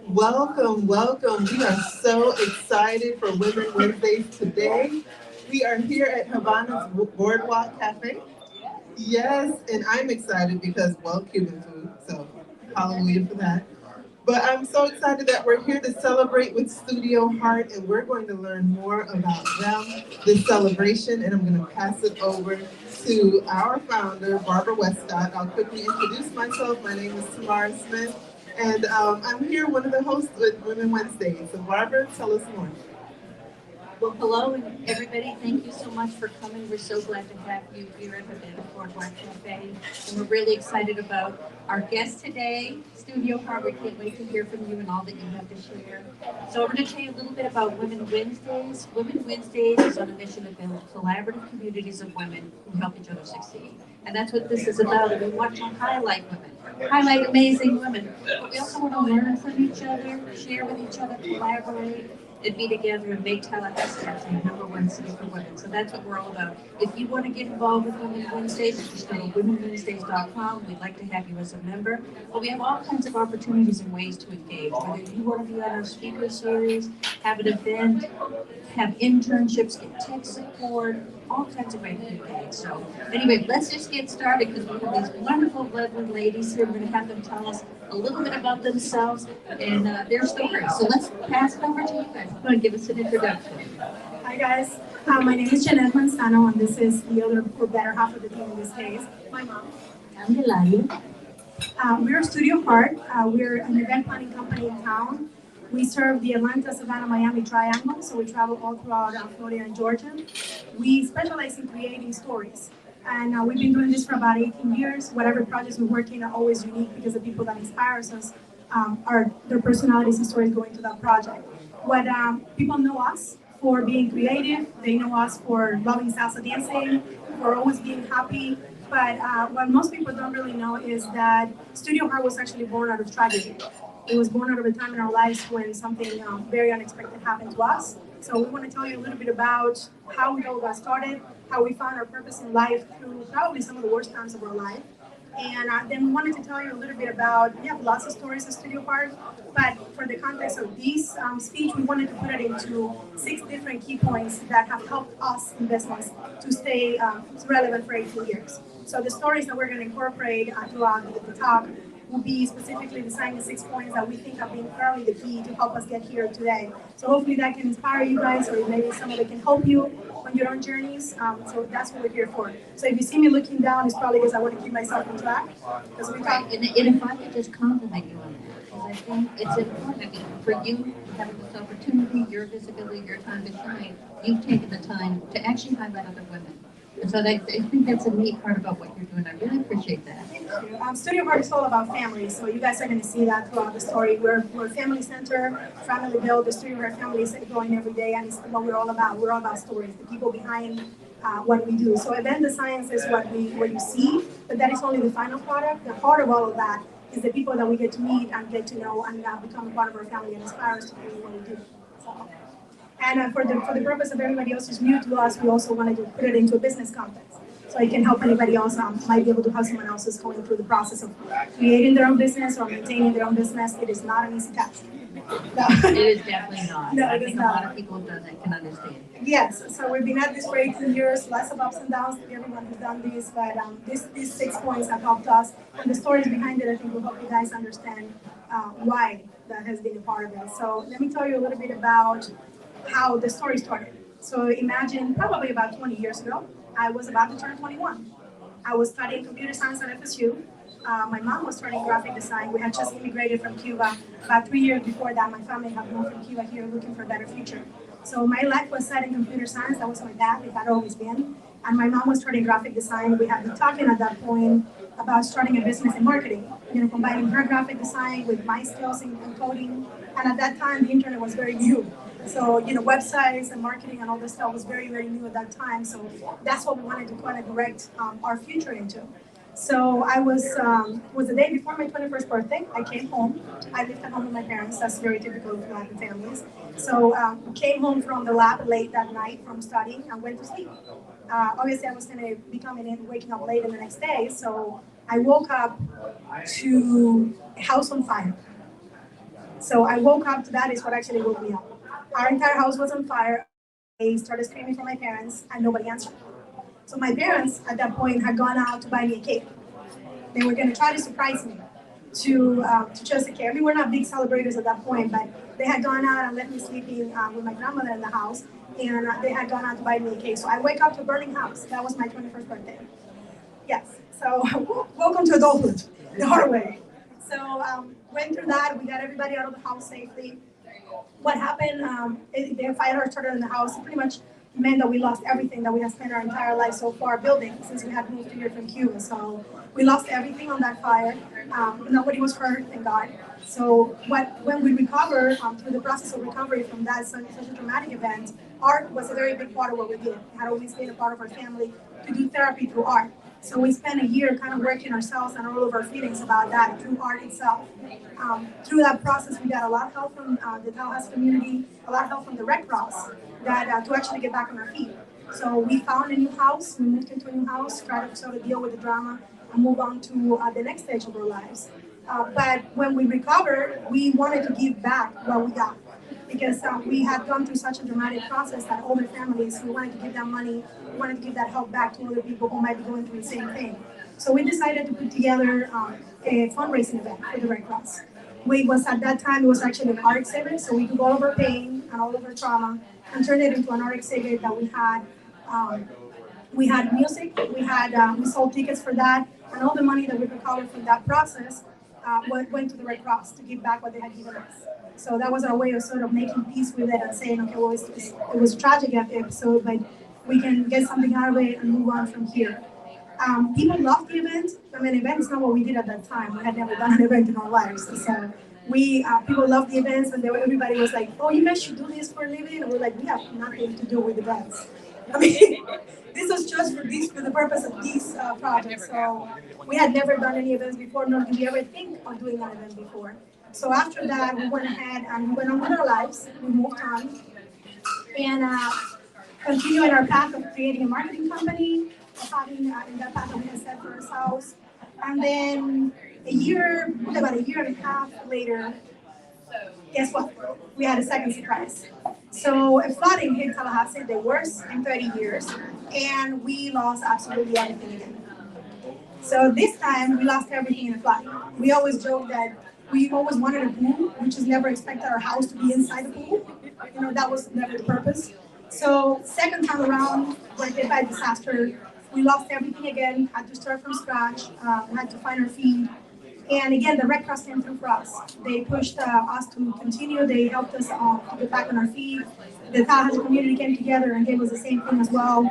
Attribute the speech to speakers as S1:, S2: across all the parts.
S1: Welcome, welcome. We are so excited for Women Wednesdays today. We are here at Havana's Boardwalk Cafe. Yes, and I'm excited because, well, Cuban food, so hallelujah for that. But I'm so excited that we're here to celebrate with Studio Heart, and we're going to learn more about them, this celebration, and I'm going to pass it over to our founder, Barbara Westcott. I'll quickly introduce myself. My name is Tamara Smith, and I'm here, one of the hosts with Women Wednesdays. So, Barbara, tell us more.
S2: Well, hello, everybody. Thank you so much for coming. We're so glad to have you here at the Boardwalk Cafe. And we're really excited about our guest today, Studio Heart. We can't wait to hear from you and all that you have to share. So I'm going to tell you a little bit about Women Wednesdays. Women Wednesdays is on a mission to build collaborative communities of women who help each other succeed. And that's what this is about. And we want to highlight women, highlight amazing women. But we also want to learn from each other, share with each other, collaborate, and be together and make Tallahassee our number one city for women. So that's what we're all about. If you want to get involved with Women Wednesdays, just go to womenwednesdays.com. We'd like to have you as a member. But we have all kinds of opportunities and ways to engage. Whether you want to be on our speaker series, have an event, have internships, get tech support, all kinds of ways to engage. So anyway, let's just get started because we have these wonderful, lovely ladies here. We're going to have them tell us a little bit about themselves and their stories. So let's pass it over to you guys. Go and give us an introduction.
S3: Hi guys, my name is Yanet Manzano, and this is the other or better half of the team in this case. My mom, Candelaria. We're Studio Heart. We're an event planning company in town. We serve the Atlanta, Savannah, Miami triangle, so we travel all throughout Florida and Georgia. We specialize in creating stories. And we've been doing this for about 18 years. Whatever projects we work in are always unique because the people that inspires us are their personalities and stories going to that project. What people know us for being creative, they know us for loving salsa dancing, for always being happy. But what most people don't really know is that Studio Heart was actually born out of tragedy. It was born out of a time in our lives when something very unexpected happened to us. So we want to tell you a little bit about how we all got started, how we found our purpose in life through probably some of the worst times of our life. And then we wanted to tell you a little bit about, we have lots of stories at Studio Heart, but for the context of this speech, we wanted to put it into 6 different key points that have helped us in business to stay relevant for 18 years. So the stories that we're going to incorporate throughout the talk will be specifically designing the 6 points that we think have been fairly the key to help us get here today. So hopefully that can inspire you guys, or maybe some of it can help you on your own journeys. So that's what we're here for. So if you see me looking down, it's probably because I want to keep myself on track. Because we talk.
S2: And if I could just compliment you on that, because I think it's important. I mean, for you having this opportunity, your visibility, your time to shine, you've taken the time to actually highlight other women. And so I think that's a neat part about what you're doing. I really appreciate that.
S3: Thank you. Studio Heart is all about family, so you guys are going to see that throughout the story. We're family center, family build. The Studio Heart family is growing every day, and it's what we're all about. We're all about stories, the people behind what we do. So event design is what you see, but that is only the final product. The heart of all of that is the people that we get to meet and get to know and become a part of our family and inspire us to do what we do. So. And for the purpose of everybody else who's new to us, we also wanted to put it into a business context. So it can help anybody else might be able to have someone else who's going through the process of creating their own business or maintaining their own business. It is not an easy task.
S2: No. It is definitely not.
S3: No,
S2: I
S3: it is
S2: think
S3: not.
S2: A lot of people who done that can understand.
S3: Yes, so we've been at this for 18 years, lots of ups and downs to everyone who's done this, but these 6 points have helped us. And the stories behind it, I think, will help you guys understand why that has been a part of it. So let me tell you a little bit about how the story started. So imagine probably about 20 years ago, I was about to turn 21. I was studying computer science at FSU. My mom was studying graphic design. We had just immigrated from Cuba. About 3 years before that, my family had moved from Cuba here looking for a better future. So my life was set in computer science. That was my path. It had always been. And my mom was studying graphic design. We had been talking at that point about starting a business in marketing, combining her graphic design with my skills in coding. And at that time, the internet was very new. So, websites and marketing and all this stuff was very, very new at that time. So that's what we wanted to kind of direct our future into. So I was the day before my 21st birthday. I came home. I lived at home with my parents. That's very typical of Latin families. So came home from the lab late that night from studying and went to sleep. Obviously, I was going to be waking up late in the next day. So I woke up to a house on fire. So I woke up to that is what actually woke me up. Our entire house was on fire. I started screaming for my parents and nobody answered. So my parents at that point had gone out to buy me a cake. They were going to try to surprise me to just a cake. I mean, we're not big celebrators at that point, but they had gone out and left me sleeping with my grandmother in the house, and they had gone out to buy me a cake. So I wake up to a burning house. That was my 21st birthday. Yes. So welcome to adulthood, the hard way. So went through that. We got everybody out of the house safely. What happened? The fire started in the house. It pretty much meant that we lost everything that we had spent our entire life so far building since we had moved here from Cuba. So we lost everything on that fire. Nobody was hurt, thank God. So when we recovered, through the process of recovery from that such a traumatic event, art was a very big part of what we did. It had always been a part of our family to do therapy through art. So we spent a year kind of working ourselves and all of our feelings about that through art itself. Through that process, we got a lot of help from the Tallahassee community, a lot of help from the Red Cross that to actually get back on our feet. So we found a new house, we moved into a new house, tried to sort of deal with the drama and move on to the next stage of our lives. But when we recovered, we wanted to give back what we got because we had gone through such a dramatic process that older families, we wanted to give that money, we wanted to give that help back to other people who might be going through the same thing. So we decided to put together a fundraising event for the Red Cross. At that time, it was actually an art exhibit, so we took all of our pain and all of our trauma and turned it into an art exhibit that we had music, we sold tickets for that, and all the money that we recovered from that process went to the Red Cross to give back what they had given us. So that was our way of sort of making peace with it and saying, okay, well, it was a tragic episode, but we can get something out of it and move on from here. People loved the event. I mean, event is not what we did at that time. We had never done an event in our lives. So people loved the events, and everybody was like, oh, you guys should do this for a living? And we're like, we have nothing to do with events. I mean, this was just for the purpose of these projects. So we had never done any events before, nor did we ever think of doing an event before. So after that, we went ahead and we went on with our lives. We moved on and continued our path of creating a marketing company, of having in that path that we had set for ourselves. And then about a year and a half later, guess what? We had a second surprise. So a flooding hit Tallahassee, the worst in 30 years, and we lost absolutely everything again. So this time, we lost everything in a flood. We always joke that we always wanted a pool. We just never expected our house to be inside the pool. That was never the purpose. So second time around, we're hit by disaster. We lost everything again, had to start from scratch, had to find our feet. And again, the Red Cross came through for us. They pushed us to continue. They helped us to get back on our feet. The Tallahassee community came together and gave us the same thing as well.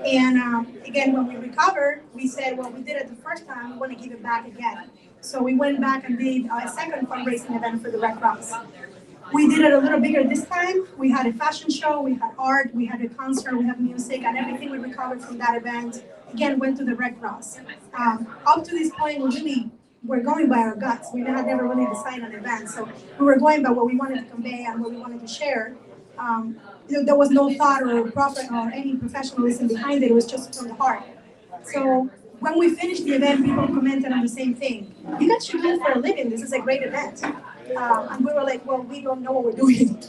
S3: And again, when we recovered, we said, well, we did it the first time, we want to give it back again. So we went back and did a second fundraising event for the Red Cross. We did it a little bigger this time. We had a fashion show, we had art, we had a concert, we had music, and everything we recovered from that event, again, went to the Red Cross. Up to this point, we're going by our guts. We had never really designed an event, so we were going by what we wanted to convey and what we wanted to share. There was no thought or any professionalism behind it. It was just from the heart. So when we finished the event, people commented on the same thing. You guys should do it for a living. This is a great event. And we were like, well, we don't know what we're doing.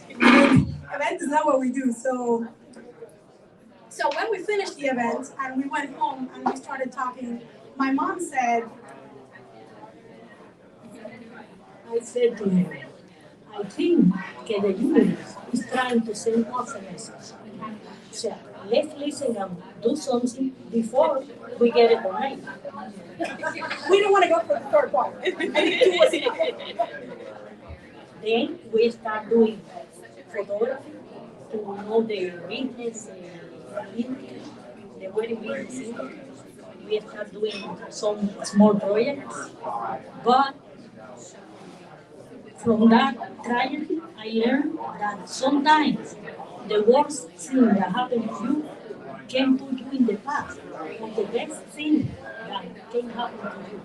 S3: Event is not what we do. So when we finished the event and we went home and we started talking, my mom said,
S4: I said to him, I think that the universe is trying to send us a message. So let's listen and do something before we get it right.
S3: we don't want to go for the third part. I think two was enough.
S4: Then we start doing photography to know the business, the wedding business. We start doing some small projects. But from that tragedy, I learned that sometimes the worst thing that happened to you can put you in the past. But the best thing that can happen to you,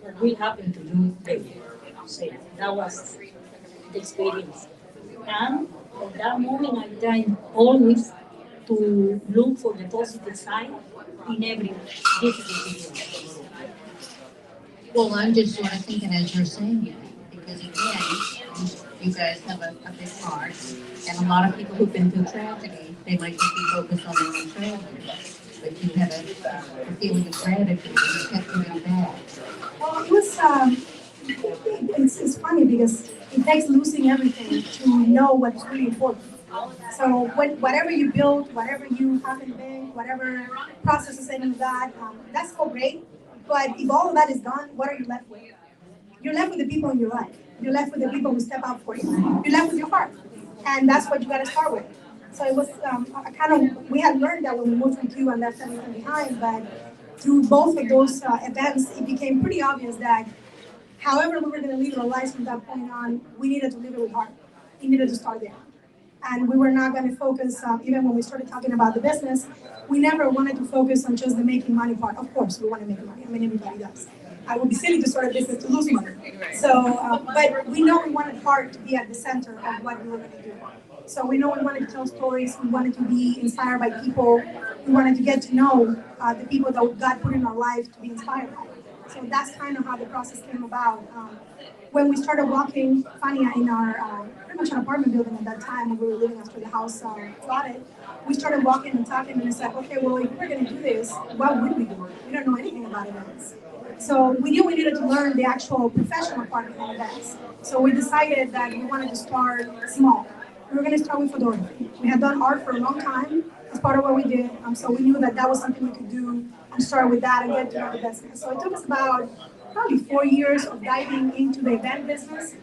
S4: or will happen to you later. So that was the experience. And from that moment, I tried always to look for the positive side in every difficult situation.
S2: Well, I'm just sort of thinking as you're saying it, because again, you guys have a big heart, and a lot of people who've been through tragedy, they might just be focused on their own tragedy, but you had a feeling of gratitude, and you kept giving back.
S3: Well, it's funny because it takes losing everything to know what's really important. So whatever you build, whatever you have in the bank, whatever processes any of that, that's so great. But if all of that is gone, what are you left with? You're left with the people in your life. You're left with the people who step up for you. You're left with your heart, and that's what you got to start with. So it was we had learned that when we moved from Cuba and left everything behind, but through both of those events, it became pretty obvious that however we were going to live our lives from that point on, we needed to live it with heart. We needed to start there. And we were not going to focus, even when we started talking about the business, we never wanted to focus on just the making money part. Of course, we want to make money. I mean, everybody does. I would be silly to start a business to lose money. So, but we know we wanted heart to be at the center of what we were going to do. So we know we wanted to tell stories. We wanted to be inspired by people. We wanted to get to know the people that God put in our life to be inspired by. So that's kind of how the process came about. When we started walking, Fania, in our pretty much an apartment building at that time, when we were living after the house flooded, we started walking and talking, and it's like, okay, well, if we're going to do this, what would we do? We don't know anything about events. So we knew we needed to learn the actual professional part of events. So we decided that we wanted to start small. We were going to start with photography. We had done art for a long time as part of what we did, so we knew that that was something we could do and start with that and get to know the business. So it took us about probably 4 years of diving into the event business,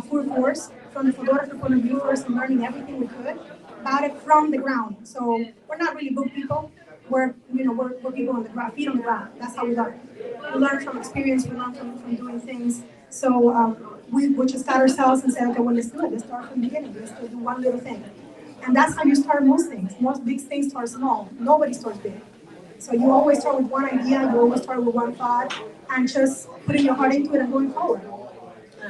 S3: full force, from the photography point of view first and learning everything we could about it from the ground. So we're not really book people. We're people on the ground, feet on the ground. That's how we learn. We learn from experience. We learn from doing things. So we just got ourselves and said, okay, well, let's do it. Let's start from the beginning. Let's do one little thing. And that's how you start most things. Most big things start small. Nobody starts big. So you always start with one idea, you always start with one thought, and just putting your heart into it and going forward.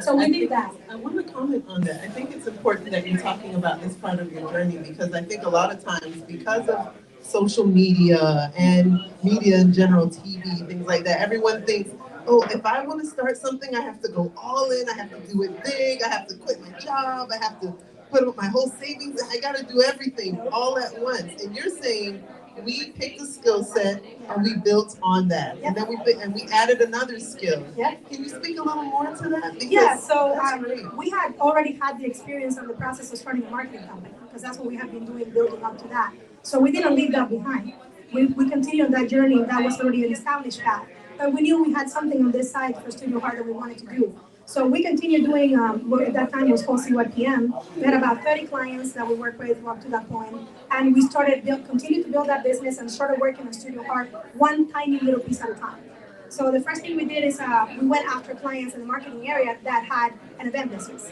S3: So we did that.
S1: I want to comment on that. I think it's important that you're talking about this part of your journey because I think a lot of times, because of social media and media in general, TV, things like that, everyone thinks, oh, if I want to start something, I have to go all in, I have to do it big, I have to quit my job, I have to put up my whole savings, I got to do everything all at once. And you're saying, we picked a skill set and we built on that, and then we added another skill.
S3: Yeah.
S1: Can you speak a little more to that? Because
S3: Yeah, so
S1: great.
S3: we had already had the experience and the process of starting a marketing company because that's what we have been doing building up to that. So we didn't leave that behind. We continued on that journey. That was already an established path. But we knew we had something on this side for Studio Heart that we wanted to do. So we continued doing what at that time was called CYPM. We had about 30 clients that we worked with up to that point, and we continued to build that business and started working on Studio Heart one tiny little piece at a time. So the first thing we did is we went after clients in the marketing area that had an event business.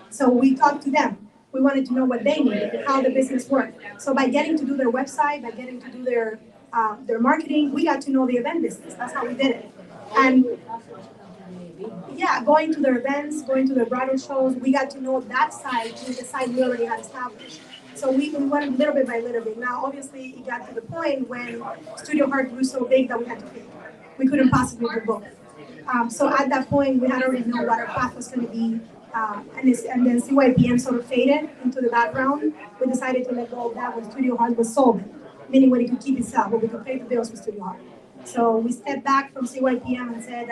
S3: So we talked to them. We wanted to know what they needed, how the business worked. So by getting to do their website, by getting to do their marketing, we got to know the event business. That's how we did it. And yeah, going to their events, going to their bridal shows, we got to know that side, the side we already had established. So we went little bit by little bit. Now, obviously, it got to the point when Studio Heart grew so big that we had to pick. We couldn't possibly do both. So at that point, we had already known what our path was going to be. And then CYPM sort of faded into the background. We decided to let go of that when Studio Heart was sold, meaning when it could keep itself, but we could pay the bills with Studio Heart. So we stepped back from CYPM and said,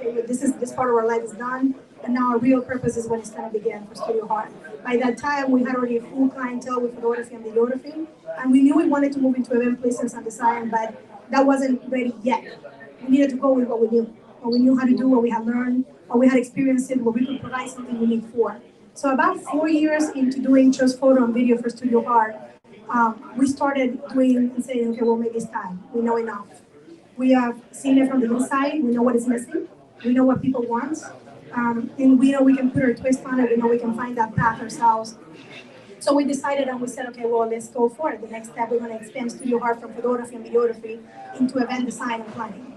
S3: okay, this part of our life is done, and now our real purpose is when it's going to begin for Studio Heart. By that time, we had already a full clientele with photography and videography, and we knew we wanted to move into event placements and design, but that wasn't ready yet. We needed to go with what we knew how to do, what we had learned, what we had experienced in, what we could provide something unique for. So about 4 years into doing just photo and video for Studio Heart, we started doing and saying, okay, well, maybe it's time. We know enough. We have seen it from the inside. We know what is missing. We know what people want. And we know we can put our twist on it. We know we can find that path ourselves. So we decided and we said, okay, well, let's go for it. The next step, we're going to expand Studio Heart from photography and videography into event design and planning.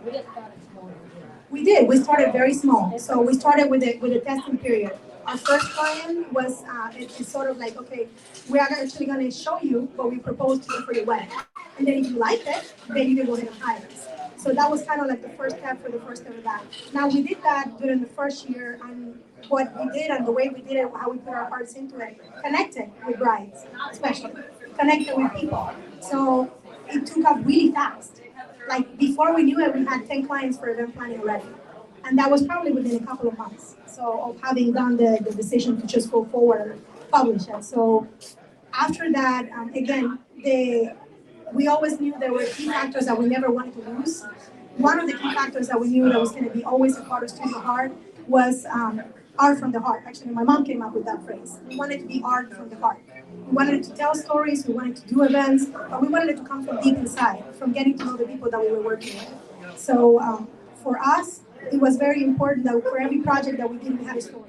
S3: We did. We started very small. So we started with a testing period. Our first client was, it's sort of like, okay, we are actually going to show you what we proposed to you for your wedding. And then if you like it, then you can go ahead and hire us. So that was kind of like the first step for the first step of that. Now we did that during the first year, and what we did and the way we did it, how we put our hearts into it, connected with brides, especially connected with people. So it took up really fast. Like before we knew it, we had 10 clients for event planning already. And that was probably within a couple of months. So of having done the decision to just go forward and publish it. So after that, again, we always knew there were key factors that we never wanted to lose. One of the key factors that we knew that was going to be always a part of Studio Heart was art from the heart. Actually, my mom came up with that phrase. We wanted to be art from the heart. We wanted to tell stories, we wanted to do events, but we wanted it to come from deep inside, from getting to know the people that we were working with. So for us, it was very important that for every project that we did, we had a story.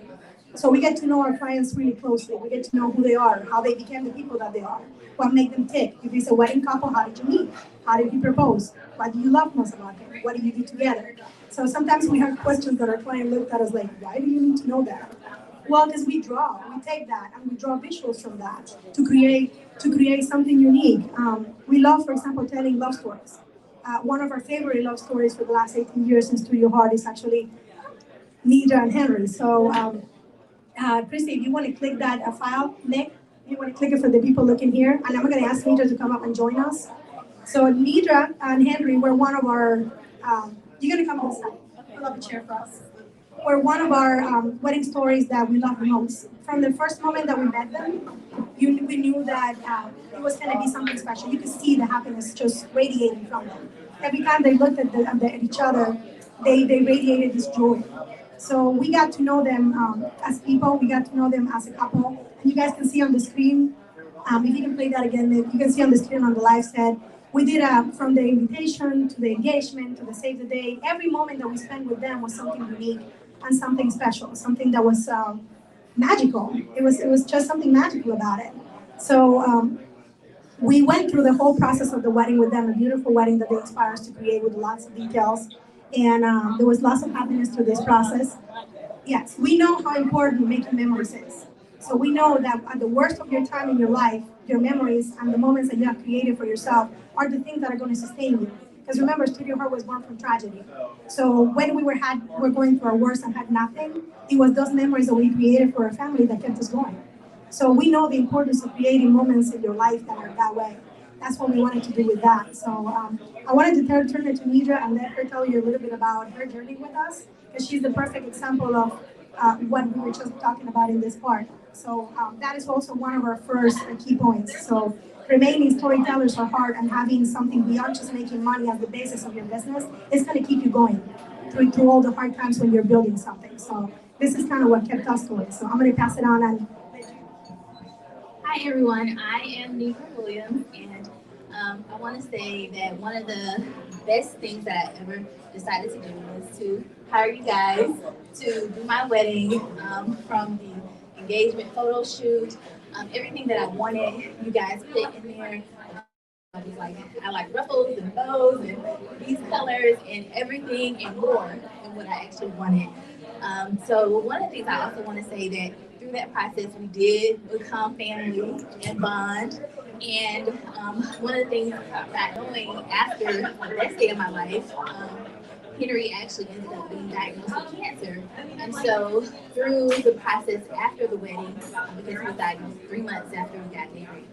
S3: So we get to know our clients really closely. We get to know who they are, how they became the people that they are, what made them tick. If it's a wedding couple, how did you meet? How did you propose? What do you love most about him? What do you do together? So sometimes we have questions that our client looked at us like, why do you need to know that? Well, because we take that and we draw visuals from that to create something unique. We love, for example, telling love stories. One of our favorite love stories for the last 18 years in Studio Heart is actually Nidra and Henry. So Christy, if you want to click that file, Nick, you want to click it for the people looking here, and I'm going to ask Nidra to come up and join us. So Nidra and Henry were one of our, you're going to come on the side. Pull up a chair for us. Were one of our wedding stories that we love the most. From the first moment that we met them, we knew that it was going to be something special. You could see the happiness just radiating from them. Every time they looked at each other, they radiated this joy. So we got to know them as people. We got to know them as a couple. And you guys can see on the screen, if you can play that again, you can see on the screen on the live set. We did from the invitation to the engagement to the save the date. Every moment that we spent with them was something unique and something special, something that was magical. It was just something magical about it. So we went through the whole process of the wedding with them, a beautiful wedding that they inspired us to create with lots of details. And there was lots of happiness through this process. Yes, we know how important making memories is. So we know that at the worst of your time in your life, your memories and the moments that you have created for yourself are the things that are going to sustain you. Because remember, Studio Heart was born from tragedy. So when we were going through our worst and had nothing, it was those memories that we created for our family that kept us going. So we know the importance of creating moments in your life that are that way. That's what we wanted to do with that. So I wanted to turn it to Nidra and let her tell you a little bit about her journey with us, because she's the perfect example of what we were just talking about in this part. So that is also one of our first key points. So remaining storytellers for heart and having something beyond just making money as the basis of your business is going to keep you going through all the hard times when you're building something. So this is kind of what kept us going. So I'm going to pass it on and.
S5: Hi everyone, I am Nidra Williams, and I want to say that one of the best things that I ever decided to do was to hire you guys to do my wedding, from the engagement photo shoot, everything that I wanted, you guys put in there. I like ruffles and bows and these colors and everything and more than what I actually wanted. So one of the things I also want to say that through that process we did become family and bond. And one of the things that knowing after the best day of my life, Henry actually ended up being diagnosed with cancer. And so through the process after the wedding, because he was diagnosed 3 months after we got married,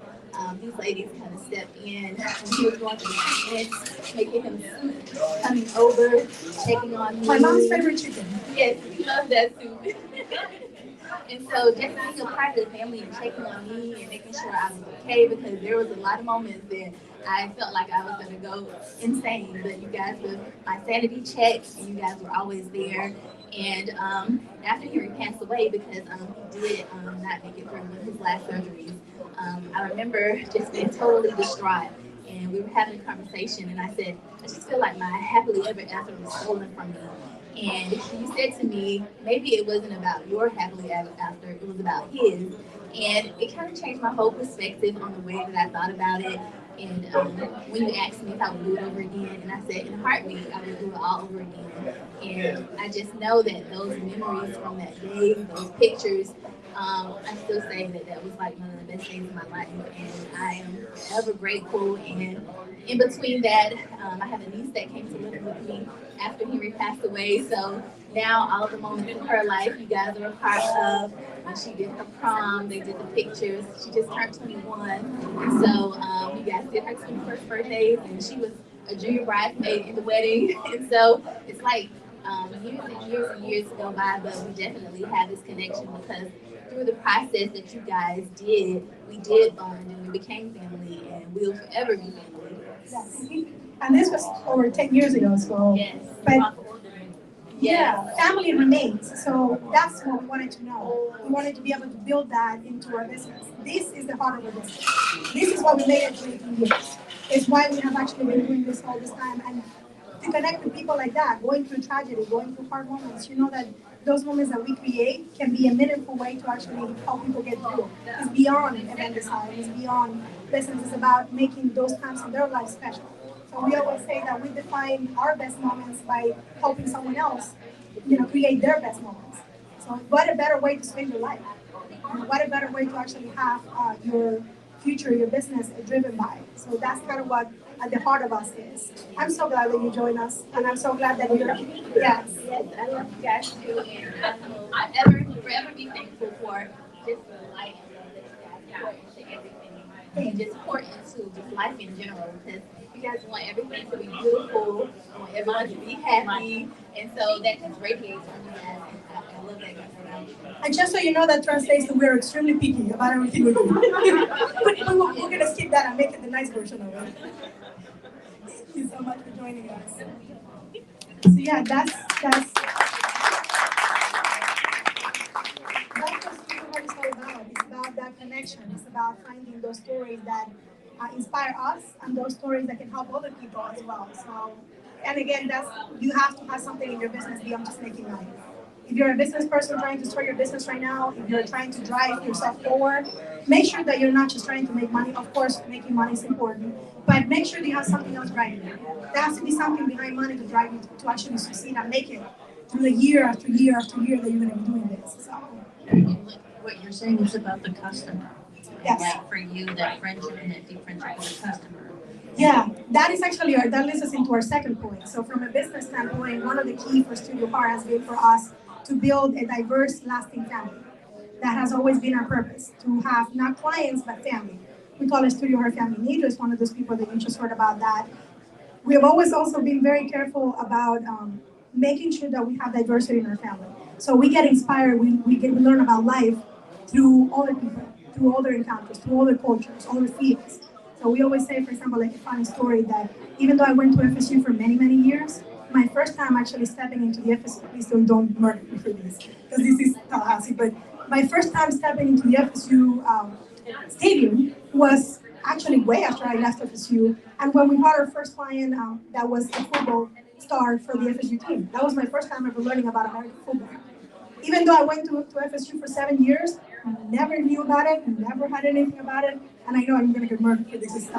S5: these ladies kind of stepped in. He was going through treatments, making him soup, coming over, checking on me.
S3: My mom's favorite chicken.
S5: Yes, he loves that soup. And so just being a part of the family and checking on me and making sure I was okay, because there was a lot of moments that I felt like I was going to go insane. But you guys were my sanity checks, and you guys were always there. And after Henry passed away, because he did not make it through his last surgeries, I remember just being totally distraught. And we were having a conversation, and I said, I just feel like my happily ever after was stolen from me. And you said to me, maybe it wasn't about your happily ever after, it was about his. And it kind of changed my whole perspective on the way that I thought about it. And when you asked me if I would do it over again, and I said in a heartbeat, I would do it all over again. And I just know that those memories from that day, those pictures, I still say that that was like one of the best days of my life, and I am ever grateful. And in between that, I have a niece that came to live with me after Henry passed away. So now all of the moments in her life, you guys are a part of. When she did her prom, they did the pictures. She just turned 21, so you guys did her 21st birthday, and she was a junior bridesmaid in the wedding. And so it's like years and years and years go by, but we definitely have this connection because through the process that you guys did, we did bond and we became family, and we'll forever be family.
S3: Yes. And this was over 10 years ago, so.
S5: Yes.
S3: But
S5: Yes.
S3: yeah, family remains. So that's what we wanted to know. We wanted to be able to build that into our business. This is the heart of our business. This is what we made it to 18 years. It's why we have actually been doing this all this time. And to connect with people like that, going through tragedy, going through hard moments, you know that those moments that we create can be a meaningful way to actually help people get through. It's beyond event design, it's beyond business, it's about making those times in their life special. So we always say that we define our best moments by helping someone else, create their best moments. So what a better way to spend your life? What a better way to actually have your future, your business driven by. So that's kind of what at the heart of us is. I'm so glad that you joined us, and I'm so glad that you're, yes.
S5: Yes, I love you guys too, and I will forever be thankful for just the life that you guys pour into everything, and just pour into just life in general, because you guys want everything to be beautiful, you want everyone to be happy, and so that just radiates from you guys, and I love that guys.
S3: And just so you know, that translates to we're extremely picky about everything we do. We're going to skip that and make it the nice version of it. Thank you so much for joining us. So yeah, that's what Studio is all about. It's about that connection. It's about finding those stories that inspire us and those stories that can help other people as well. So, and again, you have to have something in your business beyond just making money. If you're a business person trying to start your business right now, if you're trying to drive yourself forward, make sure that you're not just trying to make money. Of course, making money is important, but make sure that you have something else driving you. There has to be something behind money to drive you to actually succeed and make it through the year after year after year that you're going to be doing this. So,
S2: What you're saying is about the customer.
S3: yes.
S2: Like for you, that friendship and that deep friendship with the customer.
S3: Yeah, that is actually that leads us into our second point. So from a business standpoint, one of the key for Studio Heart has been for us to build a diverse, lasting family. That has always been our purpose, to have not clients, but family. We call it Studio Heart Family Leaders, one of those people that you just heard about that. We have always also been very careful about making sure that we have diversity in our family. So we get inspired, we learn about life through other people, through other encounters, through other cultures, other fields. So we always say, for example, like a funny story that even though I went to FSU for many, many years, my first time actually stepping into the FSU, please don't murder me for this, because this is Tallahassee, but my first time stepping into the FSU stadium was actually way after I left FSU, and when we had our first client that was a football star for the FSU team. That was my first time ever learning about American football. Even though I went to FSU for 7 years, never knew about it, never had anything about it, and I know I'm going to get murdered for this. Is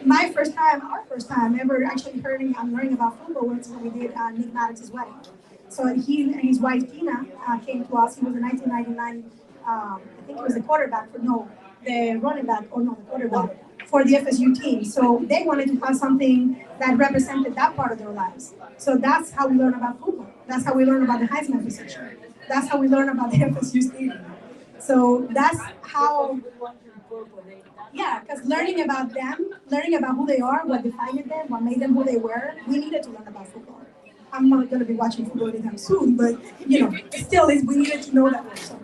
S3: my first time, our first time ever actually hearing and learning about football was when we did Nick Maddox's wedding. So he and his wife Tina came to us. He was a 1999, I think it was the quarterback the running back, or no, the quarterback for the FSU team. So they wanted to have something that represented that part of their lives. So that's how we learn about football. That's how we learn about the Heisman position. That's how we learn about the FSU stadium. So that's how, yeah, because learning about them, learning about who they are, what defined them, what made them who they were, we needed to learn about football. I'm not going to be watching football anytime soon, but still, we needed to know that. So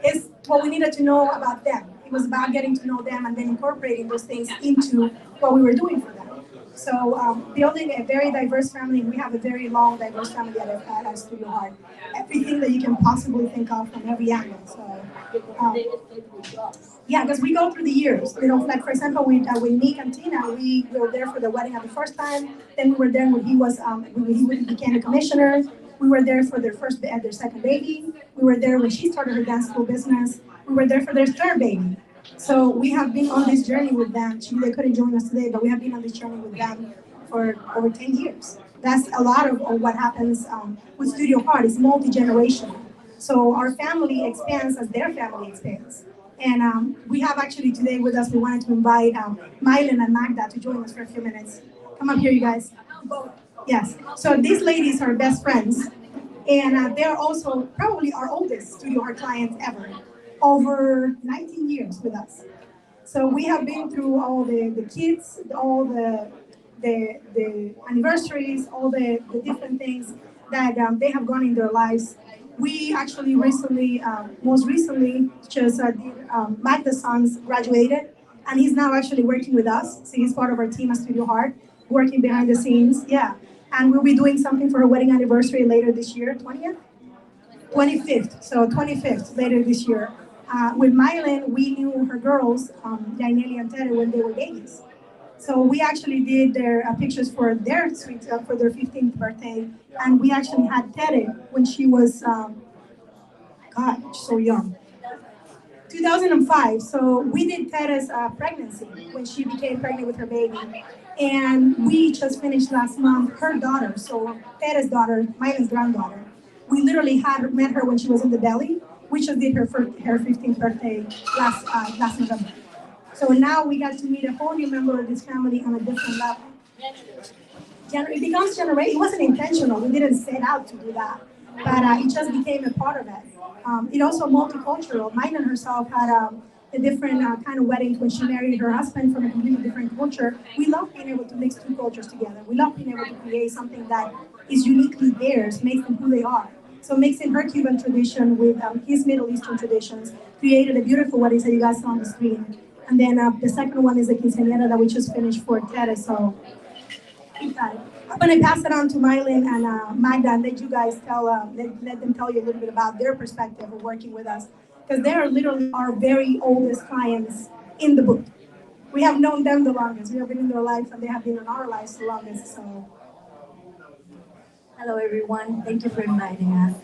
S3: it's what we needed to know about them. It was about getting to know them and then incorporating those things into what we were doing for them. So building a very diverse family, we have a very long, diverse family at Studio Heart. Everything that you can possibly think of from every angle. So, yeah, because we go through the years. Like for example, with Nick and Tina, we were there for the wedding at the first time. Then we were there when he became a commissioner. We were there for their second baby. We were there when she started her dance school business. We were there for their third baby. So we have been on this journey with them. They couldn't join us today, but we have been on this journey with them for over 10 years. That's a lot of what happens with Studio Heart. It's multi-generational. So our family expands as their family expands. And we have actually today with us, we wanted to invite Mylan and Magda to join us for a few minutes. Come up here, you guys. Yes. So these ladies are best friends. And they're also probably our oldest Studio Heart clients ever, over 19 years with us. So we have been through all the kids, all the anniversaries, all the different things that they have gone in their lives. We actually recently, most recently, just did Magda's sons graduated, and he's now actually working with us. So he's part of our team at Studio Heart, working behind the scenes. Yeah, and we'll be doing something for her wedding anniversary later this year, 20th. 25th, so 25th later this year. With Mylan, we knew her girls, Jaineli and Tere, when they were babies. So we actually did their pictures for their sweet, for their 15th birthday, and we actually had Tere when she was, God, so young. 2005. So we did Tere's pregnancy when she became pregnant with her baby. And we just finished last month her daughter, so Tere's daughter, Mylan's granddaughter. We literally had met her when she was in the belly. We just did her 15th birthday last November. So now we got to meet a whole new member of this family on a different level. It becomes generation. It wasn't intentional. We didn't set out to do that, but it just became a part of it. It also multicultural. Mine herself had a different kind of wedding when she married her husband from a completely different culture. We love being able to mix two cultures together. We love being able to create something that is uniquely theirs, makes them who they are. So mixing her Cuban tradition with his Middle Eastern traditions created a beautiful wedding that you guys saw on the screen. And then the second one is a quinceañera that we just finished for Tere. So I'm going to pass it on to Mylin and Magda and let you guys let them tell you a little bit about their perspective of working with us. Because they are literally our very oldest clients in the book. We have known them the longest. We have been in their lives and they have been in our lives the longest. So,
S2: Hello, everyone. Thank you for inviting us.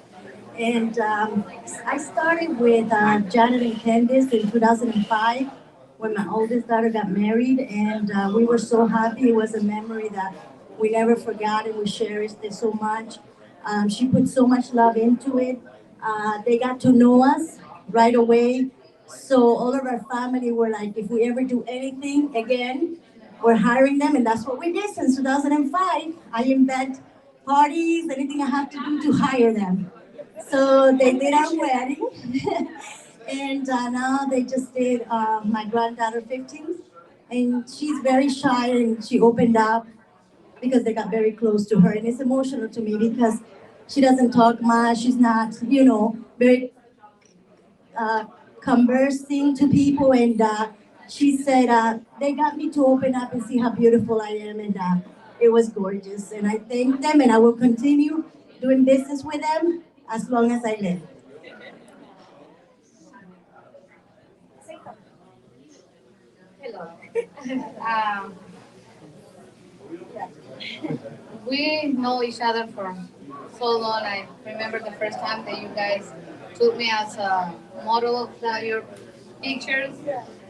S2: And I started with Janet and Candice in 2005 when my oldest daughter got married, and we were so happy. It was a memory that we never forgot, and we cherished it so much. She put so much love into it. They got to know us right away. So all of our family were like, if we ever do anything again, we're hiring them, and that's what we did since 2005. I invent parties, anything I have to do to hire them. So they did our wedding, and now they just did my granddaughter 15th, and she's very shy and she opened up because they got very close to her, and it's emotional to me because she doesn't talk much. She's not, very uh, conversing to people, and she said they got me to open up and see how beautiful I am, and it was gorgeous. And I thank them, and I will continue doing business with them as long as I live.
S6: Hello. um, we know each other for so long. I remember the first time that you guys took me as a model of your pictures,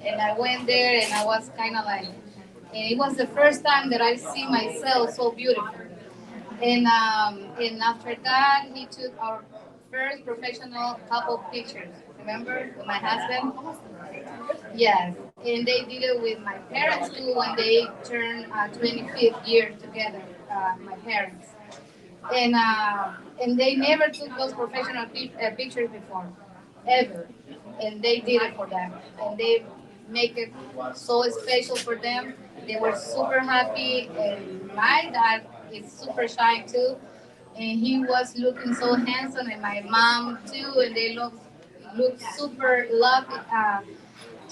S6: and I went there and I was kind of like, and it was the first time that I see myself so beautiful. And after that, he took our first professional couple pictures. Remember, with my husband? Yes, and they did it with my parents too when they turned 25th year together. My parents, and they never took those professional pictures before, ever, and they did it for them, and they make it so special for them. They were super happy, and my dad is super shy too, and he was looking so handsome, and my mom too, and they look super lovely.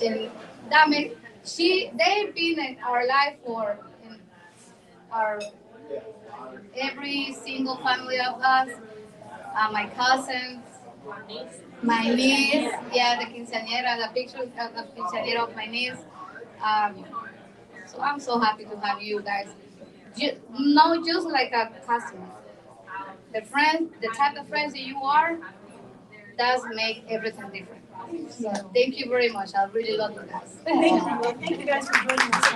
S6: And that makes they've been in our life for in our every single family of us, my cousins, my niece, yeah, the quinceañera, the picture of the quinceañera of my niece. Um, so I'm so happy to have you guys. Not just like a customer, the friends, the type of friends that you are, does make everything different. So thank you very much. I really love you guys.
S3: Thank you guys for joining us.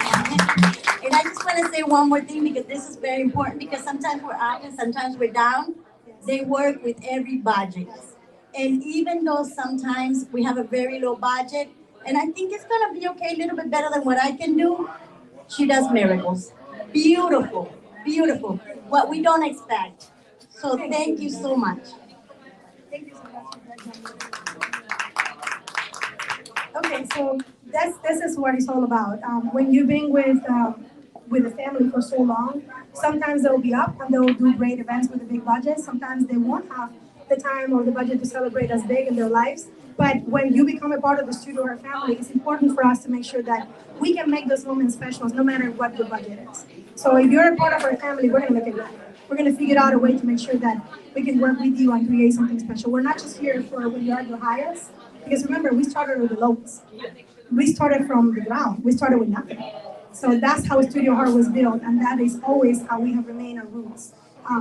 S7: And I just want to say one more thing because this is very important because sometimes we're up and sometimes we're down. They work with every budget. And even though sometimes we have a very low budget, and I think it's going to be okay, a little bit better than what I can do, she does miracles. Beautiful, beautiful. What we don't expect. So thank you so much.
S3: Thank you so much. Okay, so this is what it's all about. When you've been with the family for so long, sometimes they'll be up and they'll do great events with a big budget. Sometimes they won't have the time or the budget to celebrate as big in their lives. But when you become a part of the studio or family, it's important for us to make sure that we can make those moments special no matter what the budget is. So if you're a part of our family, we're gonna make it work. We're gonna figure out a way to make sure that we can work with you and create something special. We're not just here for when you are the highest, because remember, we started with the lowest. We started from the ground. We started with nothing. So that's how Studio Heart was built, and that is always how we have remained our roots.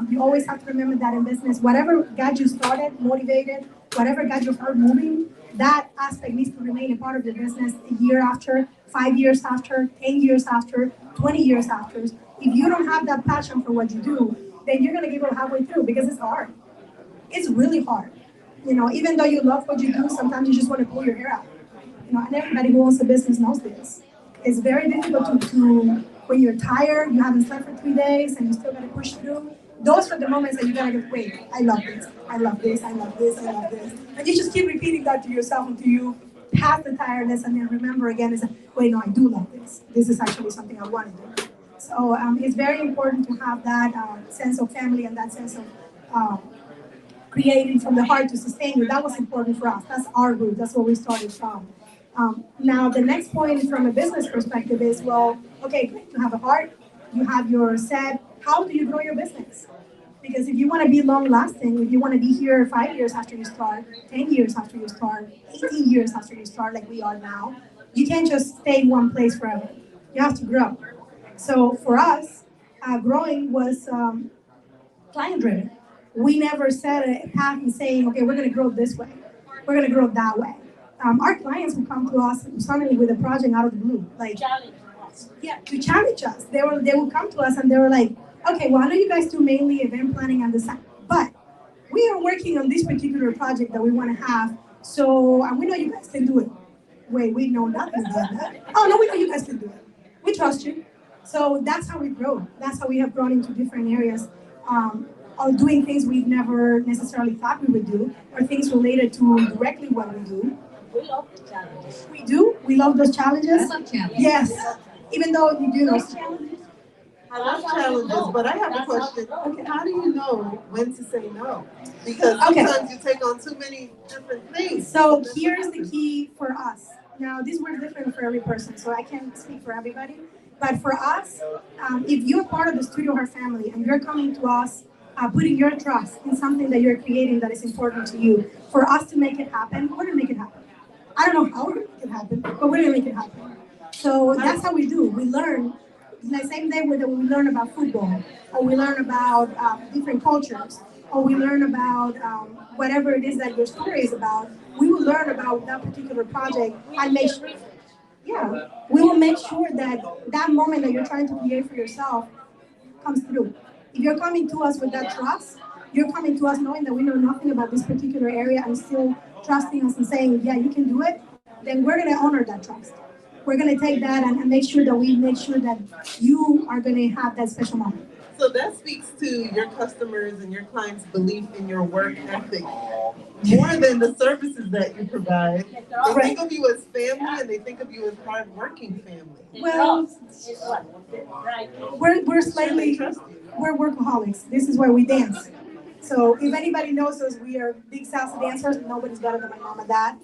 S3: You always have to remember that in business, whatever got you started, motivated, whatever got your heart moving, that aspect needs to remain a part of your business a year after, 5 years after, 10 years after, 20 years after. If you don't have that passion for what you do, then you're gonna give up halfway through because it's hard. It's really hard. You know, even though you love what you do, sometimes you just want to pull your hair out. You know, and everybody who owns a business knows this. It's very difficult to when you're tired, you haven't slept for 3 days, and you still got to push through. Those are the moments that you gotta go, wait, I love this, I love this, I love this, I love this. And you just keep repeating that to yourself until you pass the tiredness and then remember again, is wait, no, I do love this. This is actually something I want to do. So it's very important to have that sense of family and that sense of creating from the heart to sustain you. That was important for us. That's our root. That's where we started from. Now, the next point from a business perspective is, well, okay, great, you have a heart, you have your set. How do you grow your business? Because if you want to be long lasting, if you want to be here 5 years after you start, 10 years after you start, 18 years after you start, like we are now, you can't just stay in one place forever. You have to grow. So for us, growing was client driven. We never set a path and saying, okay, we're going to grow this way. We're going to grow that way. Our clients would come to us suddenly with a project out of the blue, like to challenge us. They would come to us and they were like, okay, well, I know you guys do mainly event planning and design, but we are working on this particular project that we want to have. So we know you guys can do it. Wait, we know nothing about that. Oh no, we know you guys can do it. We trust you. So that's how we grow. That's how we have grown into different areas. Of doing things we've never necessarily thought we would do, or things related to directly what we do.
S4: We love the challenges.
S3: We do. We love those challenges.
S2: I love challenges.
S3: Yes. Even though you do those
S1: challenges. I love challenges, but I have a question. Okay, how do you know when to say no? Because sometimes you take on too many different things.
S3: So here's the key for us. Now, these were different for every person, so I can't speak for everybody. But for us, if you're part of the Studio Heart family and you're coming to us putting your trust in something that you're creating that is important to you, for us to make it happen, we're gonna make it happen. I don't know how we're gonna make it happen, but we're gonna make it happen. So that's how we do. We learn the same day when we learn about football, or we learn about different cultures, or we learn about whatever it is that your story is about. We will learn about that particular project and make sure. Yeah, we will make sure that that moment that you're trying to create for yourself comes through. If you're coming to us with that trust, you're coming to us knowing that we know nothing about this particular area and still trusting us and saying, yeah, you can do it, then we're going to honor that trust. We're going to take that and make sure that we make sure that you are going to have that special moment.
S1: So that speaks to your customers and your clients' belief in your work ethic more than the services that you provide. They think of you as family and they think of you as hardworking family.
S3: Well, we're slightly, we're workaholics. This is why we dance. So if anybody knows us, we are big salsa dancers. Nobody's better than my mom and dad.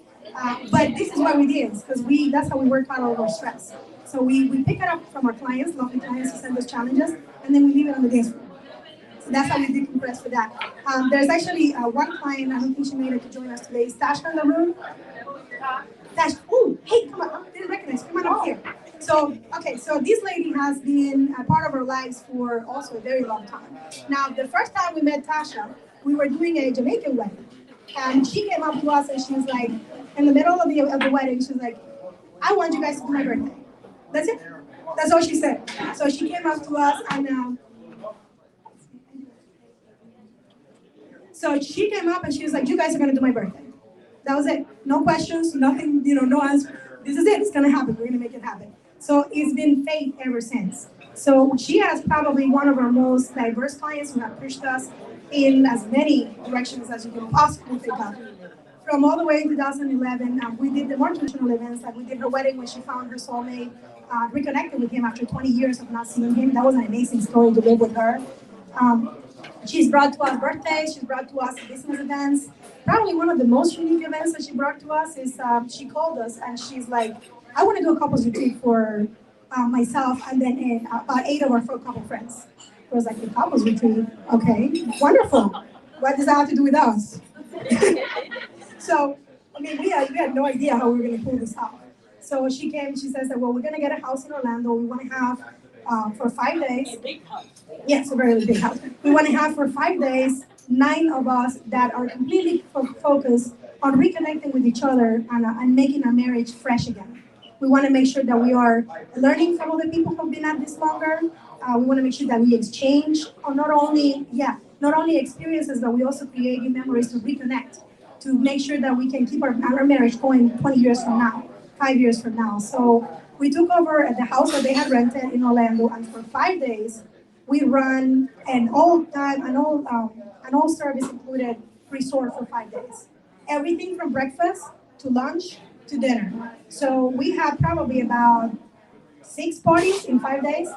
S3: But this is why we dance, because that's how we work out all of our stress. So we pick it up from our clients, lovely clients who send us challenges, and then we leave it on the dance floor. So that's how we decompress for that. There's actually one client, I don't think she made it to join us today. Is Tasha in the room? Tash, oh, hey, come on, I didn't recognize, come on up here. So, okay, so this lady has been a part of our lives for also a very long time. Now, the first time we met Tasha, we were doing a Jamaican wedding. And she came up to us and she was like, in the middle of the wedding, she was like, I want you guys to do my birthday. That's it. That's all she said. So she came up to us and so she came up and she was like, you guys are gonna do my birthday. That was it. No questions, nothing, no answer. This is it. It's gonna happen. We're gonna make it happen. So it's been faith ever since. So she has probably one of our most diverse clients who have pushed us in as many directions as you can possibly think of. From all the way in 2011, we did the more traditional events. Like we did her wedding when she found her soulmate, reconnected with him after 20 years of not seeing him. That was an amazing story to live with her. Um, she's brought to us birthdays. She's brought to us business events. Probably one of the most unique events that she brought to us is she called us and she's like, I want to do a couples retreat for myself and then about 8 of our four couple friends. I was like, a couples retreat? Okay, wonderful. What does that have to do with us? So, I mean, we had no idea how we were going to pull this off. So she came, she says that, well, we're going to get a house in Orlando. We want to have for 5 days.
S4: A big house.
S3: Yes, a very big house. We want to have for 5 days, 9 of us that are completely focused on reconnecting with each other and making our marriage fresh again. We want to make sure that we are learning from other people who've been at this longer. We want to make sure that we exchange not only experiences, but we also create new memories to reconnect, to make sure that we can keep our marriage going 20 years from now, 5 years from now. So we took over at the house that they had rented in Orlando, and for 5 days, we run an all service included resort for 5 days. Everything from breakfast to lunch to dinner. So we had probably about 6 parties in 5 days.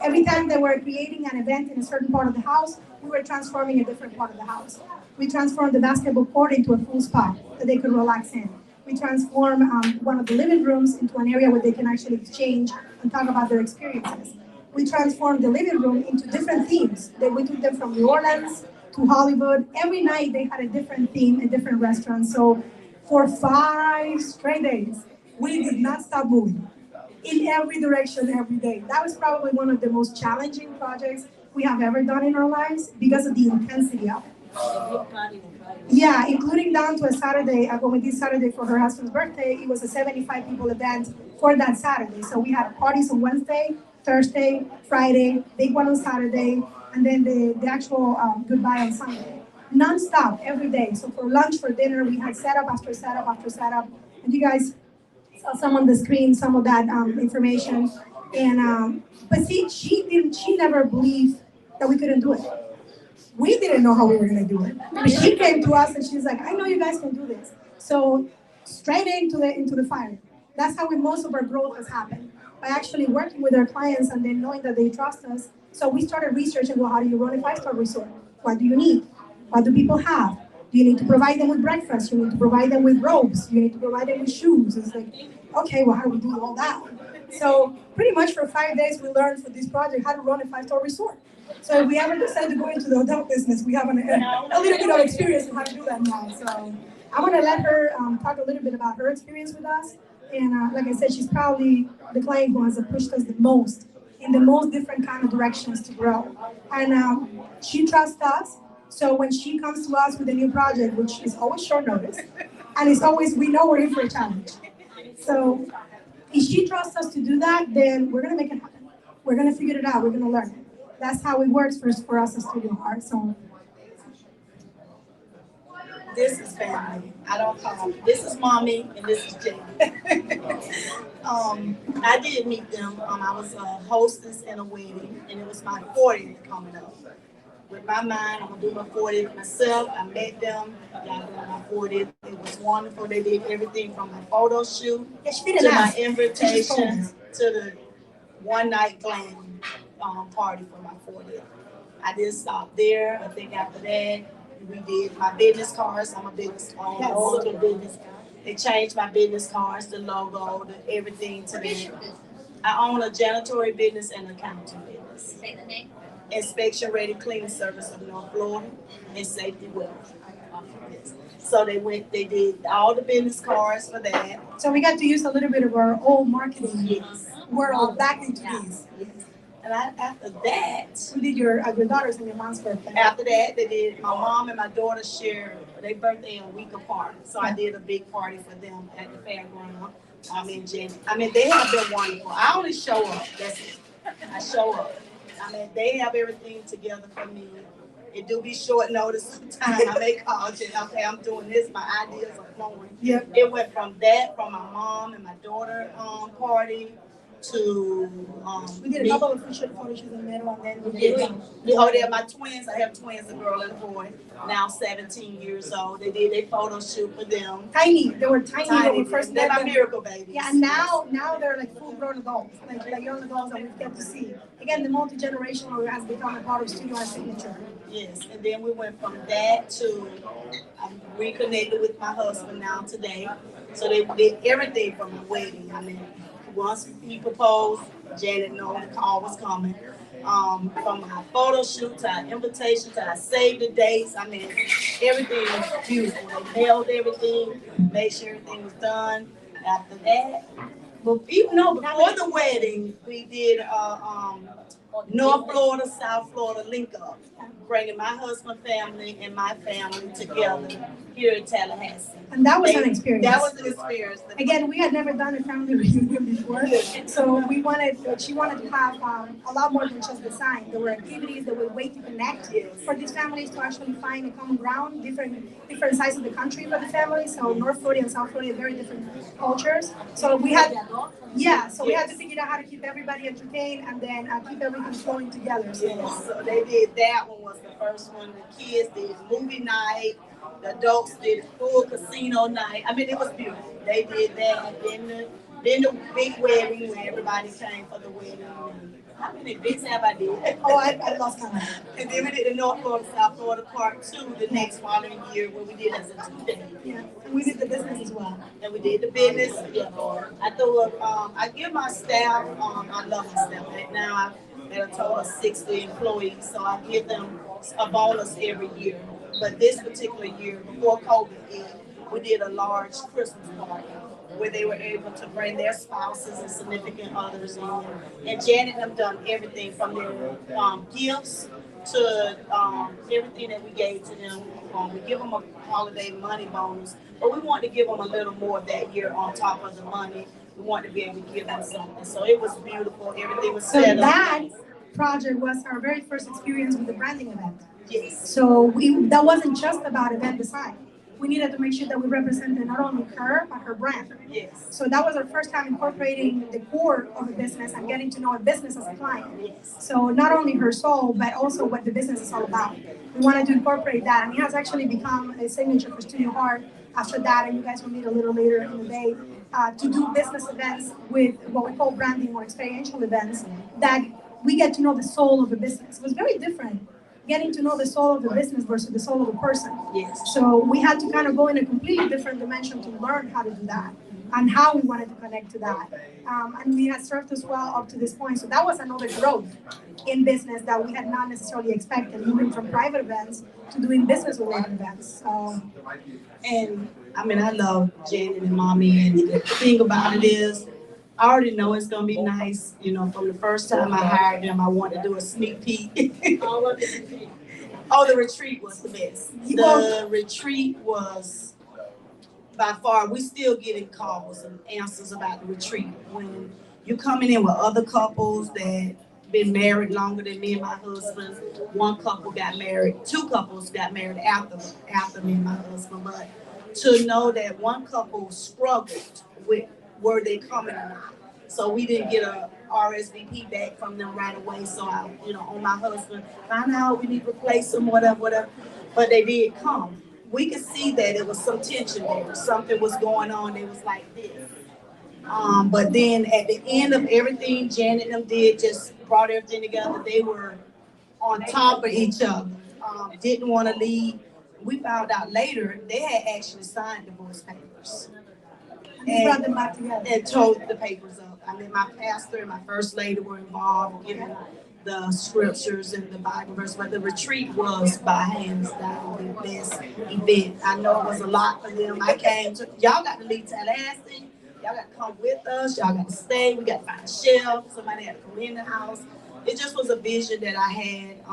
S3: Every time they were creating an event in a certain part of the house, we were transforming a different part of the house. We transformed the basketball court into a full spa that they could relax in. We transformed one of the living rooms into an area where they can actually exchange and talk about their experiences. We transformed the living room into different themes. We took them from New Orleans to Hollywood. Every night they had a different theme, a different restaurant. So for 5 straight days, we did not stop moving in every direction every day. That was probably one of the most challenging projects we have ever done in our lives because of the intensity of it. Yeah, including down to a Saturday, when we did Saturday for her husband's birthday, it was a 75 people event for that Saturday. So we had parties on Wednesday, Thursday, Friday, big one on Saturday, and then the actual goodbye on Sunday. Non-stop, every day. So for lunch, for dinner, we had setup after setup after setup. And you guys saw some on the screen, some of that information. And but see, she never believed that we couldn't do it. We didn't know how we were gonna do it. But she came to us and she's like, I know you guys can do this. So straight into the fire. That's how most of our growth has happened. By actually working with our clients and then knowing that they trust us. So we started researching, well, how do you run a 5-star resort? What do you need? What do people have? Do you need to provide them with breakfast? You need to provide them with robes. You need to provide them with shoes. It's like, okay, well, how do we do all that? So pretty much for 5 days, we learned for this project how to run a 5-star resort. So if we ever decide to go into the hotel business, we have a little bit of experience in how to do that now. So I'm gonna let her talk a little bit about her experience with us. And like I said, she's probably the client who has pushed us the most in the most different kind of directions to grow. And she trusts us. So when she comes to us with a new project, which is always short notice, and it's always, we know we're in for a challenge. So if she trusts us to do that, then we're gonna make it happen. We're gonna figure it out, we're gonna learn it. That's how it works for us as Studio Heart. So
S8: this is family. I don't call them. This is mommy and this is Jay. I did meet them. I was a hostess in a wedding, and it was my 40th coming up. With my mind, I'm gonna do my 40th myself. I met them. Y'all doing my 40th. It was wonderful. They did everything from my photo shoot to my invitation to the one night glam party for my 40th. I didn't stop there. I think after that, we did my business cards. I'm a business owner. All of the business cards. They changed my business cards, the logo, everything to them. I own a janitorial business and accounting business.
S2: Say the name.
S8: Inspection Ready Cleaning Service of North Florida and Safety Wealth. So they did all the business cards for that.
S3: So we got to use a little bit of our old marketing world back into these.
S8: Yes. And after that,
S3: We did your daughter's and your mom's birthday.
S8: after that, they did my mom and my daughter share Their birthday a week apart. So I did a big party for them at the fairground. They have been wonderful. I only show up. That's it. I show up. They have everything together for me. It do be short notice sometimes. I may call you, okay, I'm doing this, my ideas are flowing. Yep. It went from my mom and my daughter party to
S3: we did a couple of photo shoots in the middle, and then we did
S8: they're my twins. I have twins, a girl and a boy, now 17 years old. They did a photo shoot for them.
S3: Tiny. They were tiny when we first
S8: They're
S3: met
S8: my
S3: them.
S8: miracle babies.
S3: Yeah, and now they're like full grown adults, like young adults that we've get to see. Again, the multi-generational has become a part of Studio Art signature.
S8: Yes, and then we went from that to I'm reconnected with my husband now today. So they did everything from the wedding. Once he proposed, Janet knew the call was coming. From our photo shoot to our invitation to our save the dates. Everything was beautiful. They mailed everything, made sure everything was done. After that, but even though before the wedding, we did North Florida, South Florida link up, bringing my husband's family and my family together here in Tallahassee.
S3: And that was an experience.
S8: That was an experience.
S3: Again, we had never done a family reunion before, so she wanted to have a lot more than just design. There were activities, there were ways to connect for these families to actually find a common ground, different sides of the country for the family. So North Florida and South Florida, very different cultures. So we had we had to figure out how to keep everybody entertained and then keep everything flowing together.
S8: So they did that one was the first one. The kids did movie night. The adults did full casino night. It was beautiful. They did that. Then the big wedding where everybody came for the wedding. How many events have I did?
S3: Oh, I lost count.
S8: And then we did the North Florida, South Florida part 2 the next following year where we did as a 2-day.
S3: Yeah, and we did the business as well.
S8: And we did the business. Yeah. I give my staff, I love my staff. Right now I have a total of 60 employees, so I give them a bonus every year. But this particular year, before COVID, we did a large Christmas party where they were able to bring their spouses and significant others in. And Janet and them done everything from their gifts to everything that we gave to them. We give them a holiday money bonus, but we wanted to give them a little more that year on top of the money. We wanted to be able to give them something. So it was beautiful. Everything was set up.
S3: So that project was our very first experience with the branding event.
S8: Yes.
S3: So that wasn't just about event design. We needed to make sure that we represented not only her, but her brand.
S8: Yes.
S3: So that was our first time incorporating the core of a business and getting to know a business as a client.
S8: Yes.
S3: So not only her soul, but also what the business is all about. We wanted to incorporate that, and it has actually become a signature for Studio Heart after that, and you guys will meet a little later in the day, to do business events with what we call branding or experiential events that we get to know the soul of the business. It was very different getting to know the soul of the business versus the soul of a person.
S8: Yes.
S3: So we had to kind of go in a completely different dimension to learn how to do that and how we wanted to connect to that. And we had served us well up to this point. So that was another growth in business that we had not necessarily expected, moving from private events to doing business-related events.
S8: And I love Janet and Mommy, and the thing about it is, I already know it's gonna be nice. From the first time I hired them, I wanted to do a sneak peek. Oh, the retreat was the best. The retreat was by far. We still getting calls and answers about the retreat when you coming in with other couples that been married longer than me and my husband. One couple got married. 2 couples got married after me and my husband. But to know that one couple struggled with were they coming or not. So we didn't get a RSVP back from them right away. So I, on my husband, find out we need to replace them, whatever. But they did come. We could see that it was some tension there. Something was going on. It was like this. But then at the end of everything Janet and them did, just brought everything together. They were on top of each other. Didn't want to leave. We found out later they had actually signed divorce papers.
S3: And brought them back together.
S8: And told the papers up. My pastor and my first lady were involved giving the scriptures and the Bible verse. But the retreat was by hands down the best event. I know it was a lot for them. Y'all got to leave Tallahassee. Y'all got to come with us. Y'all got to stay. We got to find a shelf. Somebody had to come in the house. It just was a vision that I had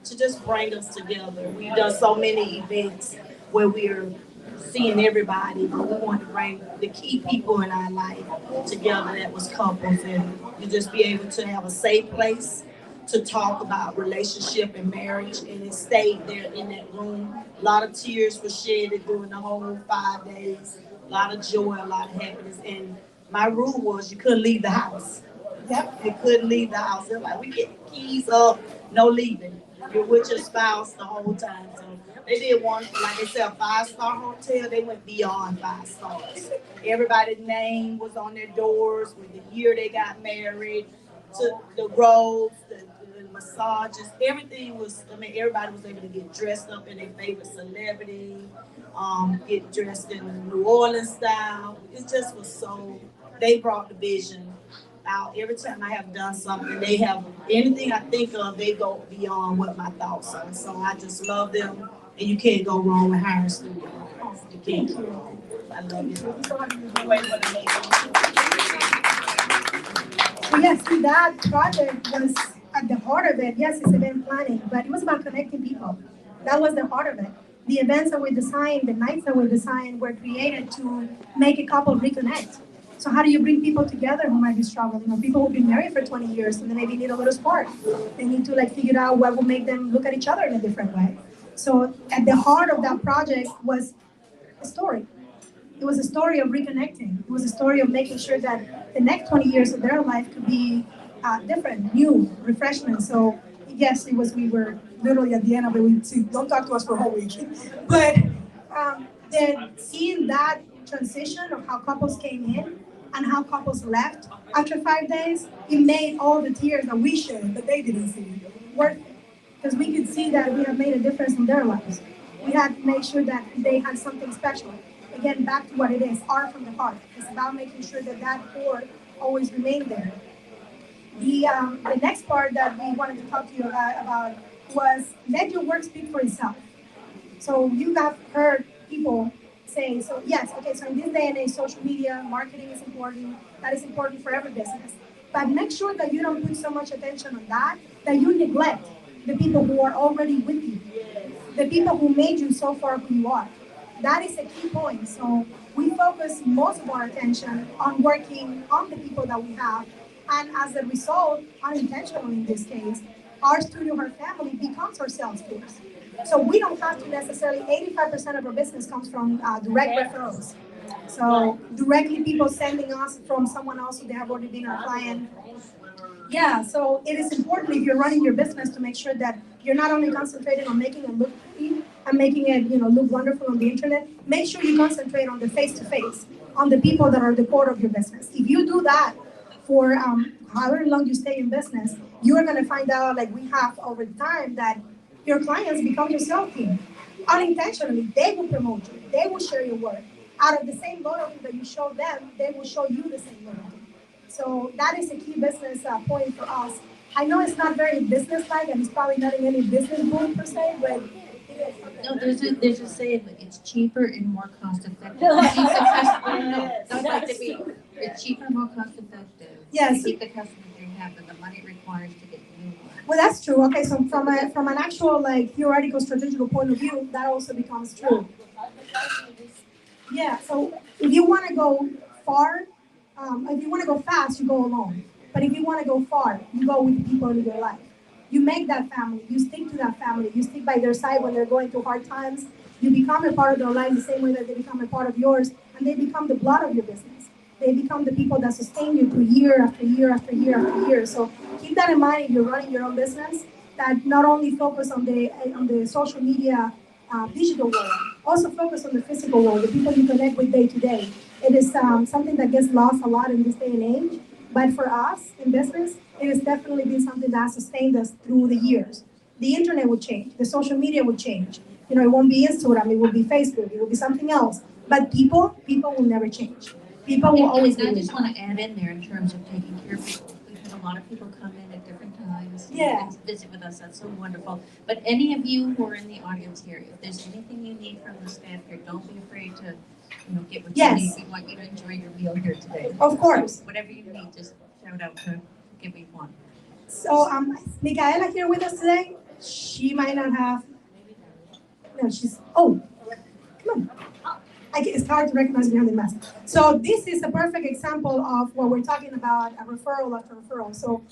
S8: to just bring us together. We've done so many events where we're seeing everybody, but we want to bring the key people in our life together that was couples, and to just be able to have a safe place to talk about relationship and marriage, and it stayed there in that room. A lot of tears were shed during the whole 5 days, a lot of joy, a lot of happiness, and my rule was you couldn't leave the house. Yep, you couldn't leave the house. They're like, we get the keys up, no leaving. You're with your spouse the whole time. So they did one, like they said, a 5-star hotel. They went beyond 5 stars. Everybody's name was on their doors with the year they got married, to the robes, the massages, everything was, I mean, everybody was able to get dressed up in their favorite celebrity, get dressed in New Orleans style. It just was so, they brought the vision out. Every time I have done something, they have anything I think of, they go beyond what my thoughts are. So I just love them, and you can't go wrong with hiring studio. You can't. I love you. Wait for the next one.
S3: So yes, that project was at the heart of it. Yes, it's event planning, but it was about connecting people. That was the heart of it. The events that we designed, the nights that we designed were created to make a couple reconnect. So how do you bring people together who might be struggling, or people who've been married for 20 years and they maybe need a little spark? They need to like figure out what will make them look at each other in a different way. So at the heart of that project was a story. It was a story of reconnecting. It was a story of making sure that the next 20 years of their life could be different, new, refreshment. So yes, it was. We were literally at the end of it. We said, don't talk to us for a whole week. But then seeing that transition of how couples came in and how couples left after 5 days, it made all the tears that we shed, but they didn't see, worth it. Because we could see that we have made a difference in their lives. We had to make sure that they had something special. Again, back to what it is, art from the heart. It's about making sure that that core always remained there. The next part that we wanted to talk to you about was let your work speak for itself. So you have heard people say, so yes, okay, so in this day and age, social media, marketing is important. That is important for every business. But make sure that you don't put so much attention on that, that you neglect the people who are already with you, the people who made you so far who you are. That is a key point. So we focus most of our attention on working on the people that we have. And as a result, unintentionally in this case, our studio, our family becomes our sales force. So we don't have to necessarily, 85% of our business comes from direct referrals. So directly people sending us from someone else who they have already been our client. Yeah, so it is important if you're running your business to make sure that you're not only concentrating on making it look pretty and making it, look wonderful on the internet. Make sure you concentrate on the face-to-face, on the people that are the core of your business. If you do that for however long you stay in business, you are going to find out, like we have over time, that your clients become your sales team. Unintentionally, they will promote you. They will share your work. Out of the same loyalty that you show them, they will show you the same loyalty. So that is a key business point for us. I know it's not very business-like, and it's probably not in any business book per se, but
S2: No, there's a saying that it's cheaper and more cost effective. To keep the customer, no, don't like to be. It's cheaper, more cost effective.
S3: yes.
S2: To keep the customers you have, than the money it requires to get the new one.
S3: Well, that's true. Okay, so from an actual like theoretical strategical point of view, that also becomes true. Yeah. So if you want to go far, if you want to go fast, you go alone. But if you want to go far, you go with the people in your life. You make that family. You stick to that family. You stick by their side when they're going through hard times. You become a part of their life the same way that they become a part of yours, and they become the blood of your business. They become the people that sustain you through year after year after year after year. So keep that in mind if you're running your own business. That not only focus on the social media digital world, also focus on the physical world, the people you connect with day to day. It is something that gets lost a lot in this day and age. But for us in business, it has definitely been something that has sustained us through the years. The internet will change. The social media will change. It won't be Instagram. It will be Facebook. It will be something else. But people will never change. People will always be.
S2: I just want to add in there in terms of taking care of people. We've had a lot of people come in at different times.
S3: Yeah.
S2: And visit with us. That's so wonderful. But any of you who are in the audience here, if there's anything you need from the staff here, don't be afraid to, get what
S3: Yes.
S2: you need. We want you to enjoy your meal here today.
S3: Of course.
S2: So whatever you need, just shout out to give me one.
S3: So Micaela here with us today. She might not have. No, she's. Oh, It's hard to recognize behind the mask. So this is a perfect example of what we're talking about, a referral after referral. So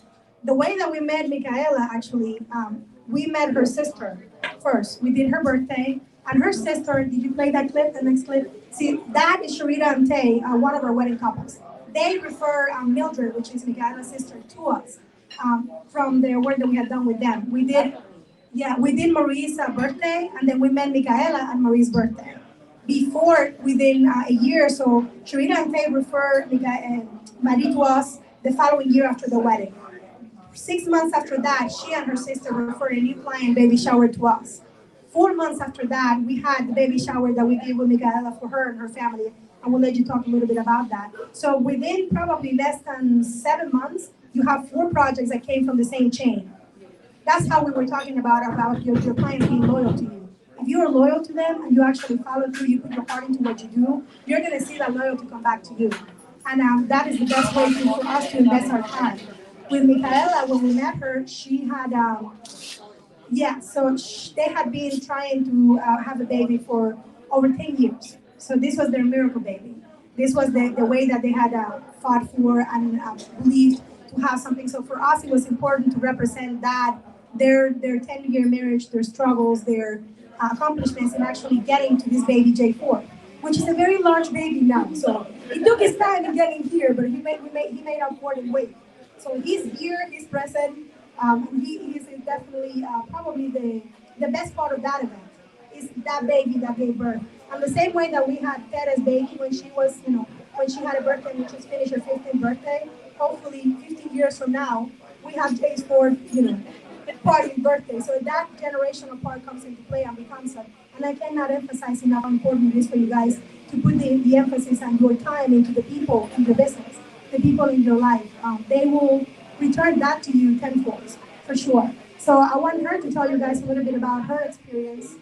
S3: the way that we met Micaela, actually, we met her sister first. We did her birthday, and her sister, did you play that clip, the next clip? See, that is Sharita and Tay, one of our wedding couples. They refer Mildred, which is Micaela's sister, to us from the work that we had done with them. We did Marie's birthday, and then we met Micaela at Marie's birthday. Before, within a year or so, Sharita and Faye referred Marie to us the following year after the wedding. 6 months after that, she and her sister referred a new client baby shower to us. 4 months after that, we had the baby shower that we did with Micaela for her and her family, and we'll let you talk a little bit about that. So within probably less than 7 months, you have 4 projects that came from the same chain. That's how we were talking about your clients being loyal to you. If you are loyal to them and you actually follow through, you put your heart into what you do, you're going to see that loyalty come back to you. And that is the best way for us to invest our time. With Micaela, when we met her, she had, they had been trying to have a baby for over 10 years. So this was their miracle baby. This was the way that they had fought for and believed to have something. So for us, it was important to represent that, their 10-year marriage, their struggles, their accomplishments in actually getting to this baby J4, which is a very large baby now. So it took his time in getting here, but he made up for it in weight. So he's here, he's present. He is definitely probably the best part of that event is that baby that gave birth. And the same way that we had Tera's baby when she was, when she had a birthday, and we just finished her 15th birthday, hopefully 15 years from now, we have Jay's fourth, party birthday. So that generational part comes into play and becomes a, and I cannot emphasize enough how important it is for you guys to put the emphasis and your time into the people in the business, the people in your life. They will return that to you tenfold, for sure. So I want her to tell you guys a little bit about her experience.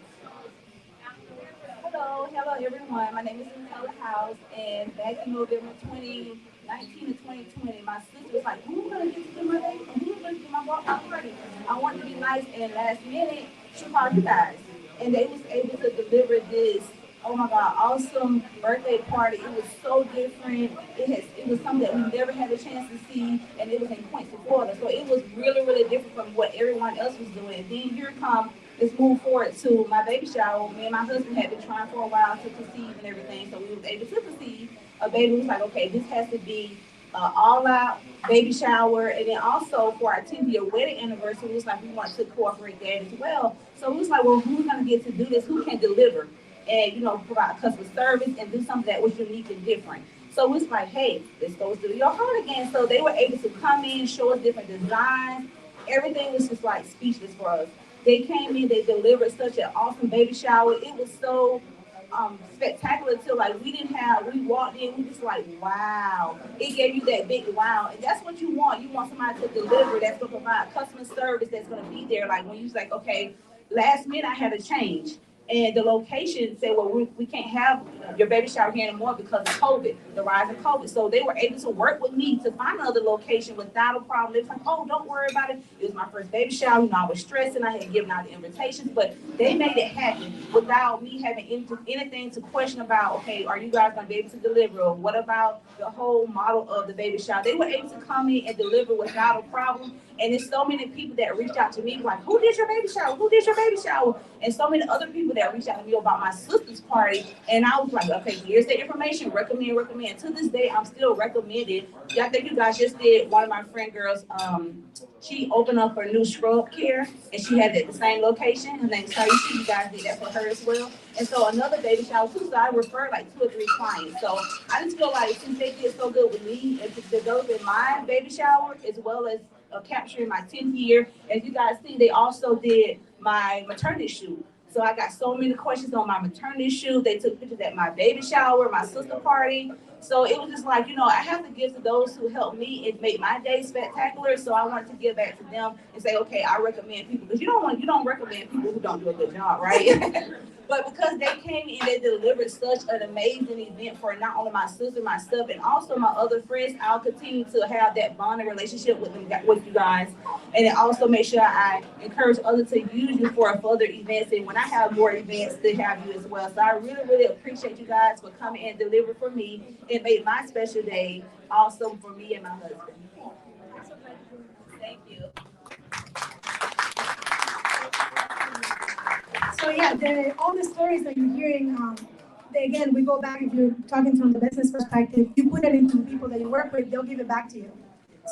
S9: Hello everyone. My name is Nutella House, and back in November 2019 and 2020, my sister was like, "Who's gonna get to do my baby? Who's gonna get my walk party?" I wanted to be nice, and last minute she called you guys, and they was able to deliver this. Oh my God, awesome birthday party! It was so different. It was something that we never had a chance to see, and it was in Quincy, Florida. So it was really really different from what everyone else was doing. And then here come. Let's move forward to my baby shower. Me and my husband had been trying for a while to conceive and everything, so we was able to conceive. A baby was like, okay, this has to be all-out baby shower, and then also for our 10th-year wedding anniversary, it was like we want to incorporate that as well. So it was like, well, who's gonna get to do this? Who can deliver and provide customer service and do something that was unique and different? So it's like, hey, let's go to your heart again. So they were able to come in, show us different designs. Everything was just like speechless for us. They came in, they delivered such an awesome baby shower. It was so spectacular till like we walked in, we just like, wow. It gave you that big wow. And that's what you want. You want somebody to deliver that's gonna provide customer service that's gonna be there. Like when you like, okay, last minute I had to change. And the location said, well, we can't have your baby shower here anymore because of COVID, the rise of COVID. So they were able to work with me to find another location without a problem. They was like, oh, don't worry about it. It was my first baby shower. I was stressing. I had given out the invitations, but they made it happen without me having anything to question about, okay, are you guys going to be able to deliver? Or what about the whole model of the baby shower? They were able to come in and deliver without a problem. And there's so many people that reached out to me like, who did your baby shower? Who did your baby shower? And so many other people that reached out to me about my sister's party. And I was like, okay, here's the information. Recommend. To this day, I'm still recommended. I think you guys just did one of my friend girls. She opened up her new scrub care, and she had it at the same location. Her name's Taisha. You guys did that for her as well. And so another baby shower too. So I referred like 2 or 3 clients. So I just feel like since they did so good with me and to develop in my baby shower as well as capturing my 10th year. As you guys see, they also did my maternity shoot. So I got so many questions on my maternity shoot. They took pictures at my baby shower, my sister party. So it was just like, I have to give to those who helped me and make my day spectacular. So I wanted to give back to them and say, okay, I recommend people because you don't recommend people who don't do a good job, right? But because they came and they delivered such an amazing event for not only my sister, myself, and also my other friends, I'll continue to have that bonding relationship with them, with you guys. And then also make sure I encourage others to use you for further events. And when I have more events, to have you as well. So I really, really appreciate you guys for coming and deliver for me. It made my special day awesome for me and my husband. Thank you.
S3: So yeah, all the stories that you're hearing, again, we go back, if you're talking from the business perspective, you put it into the people that you work with, they'll give it back to you.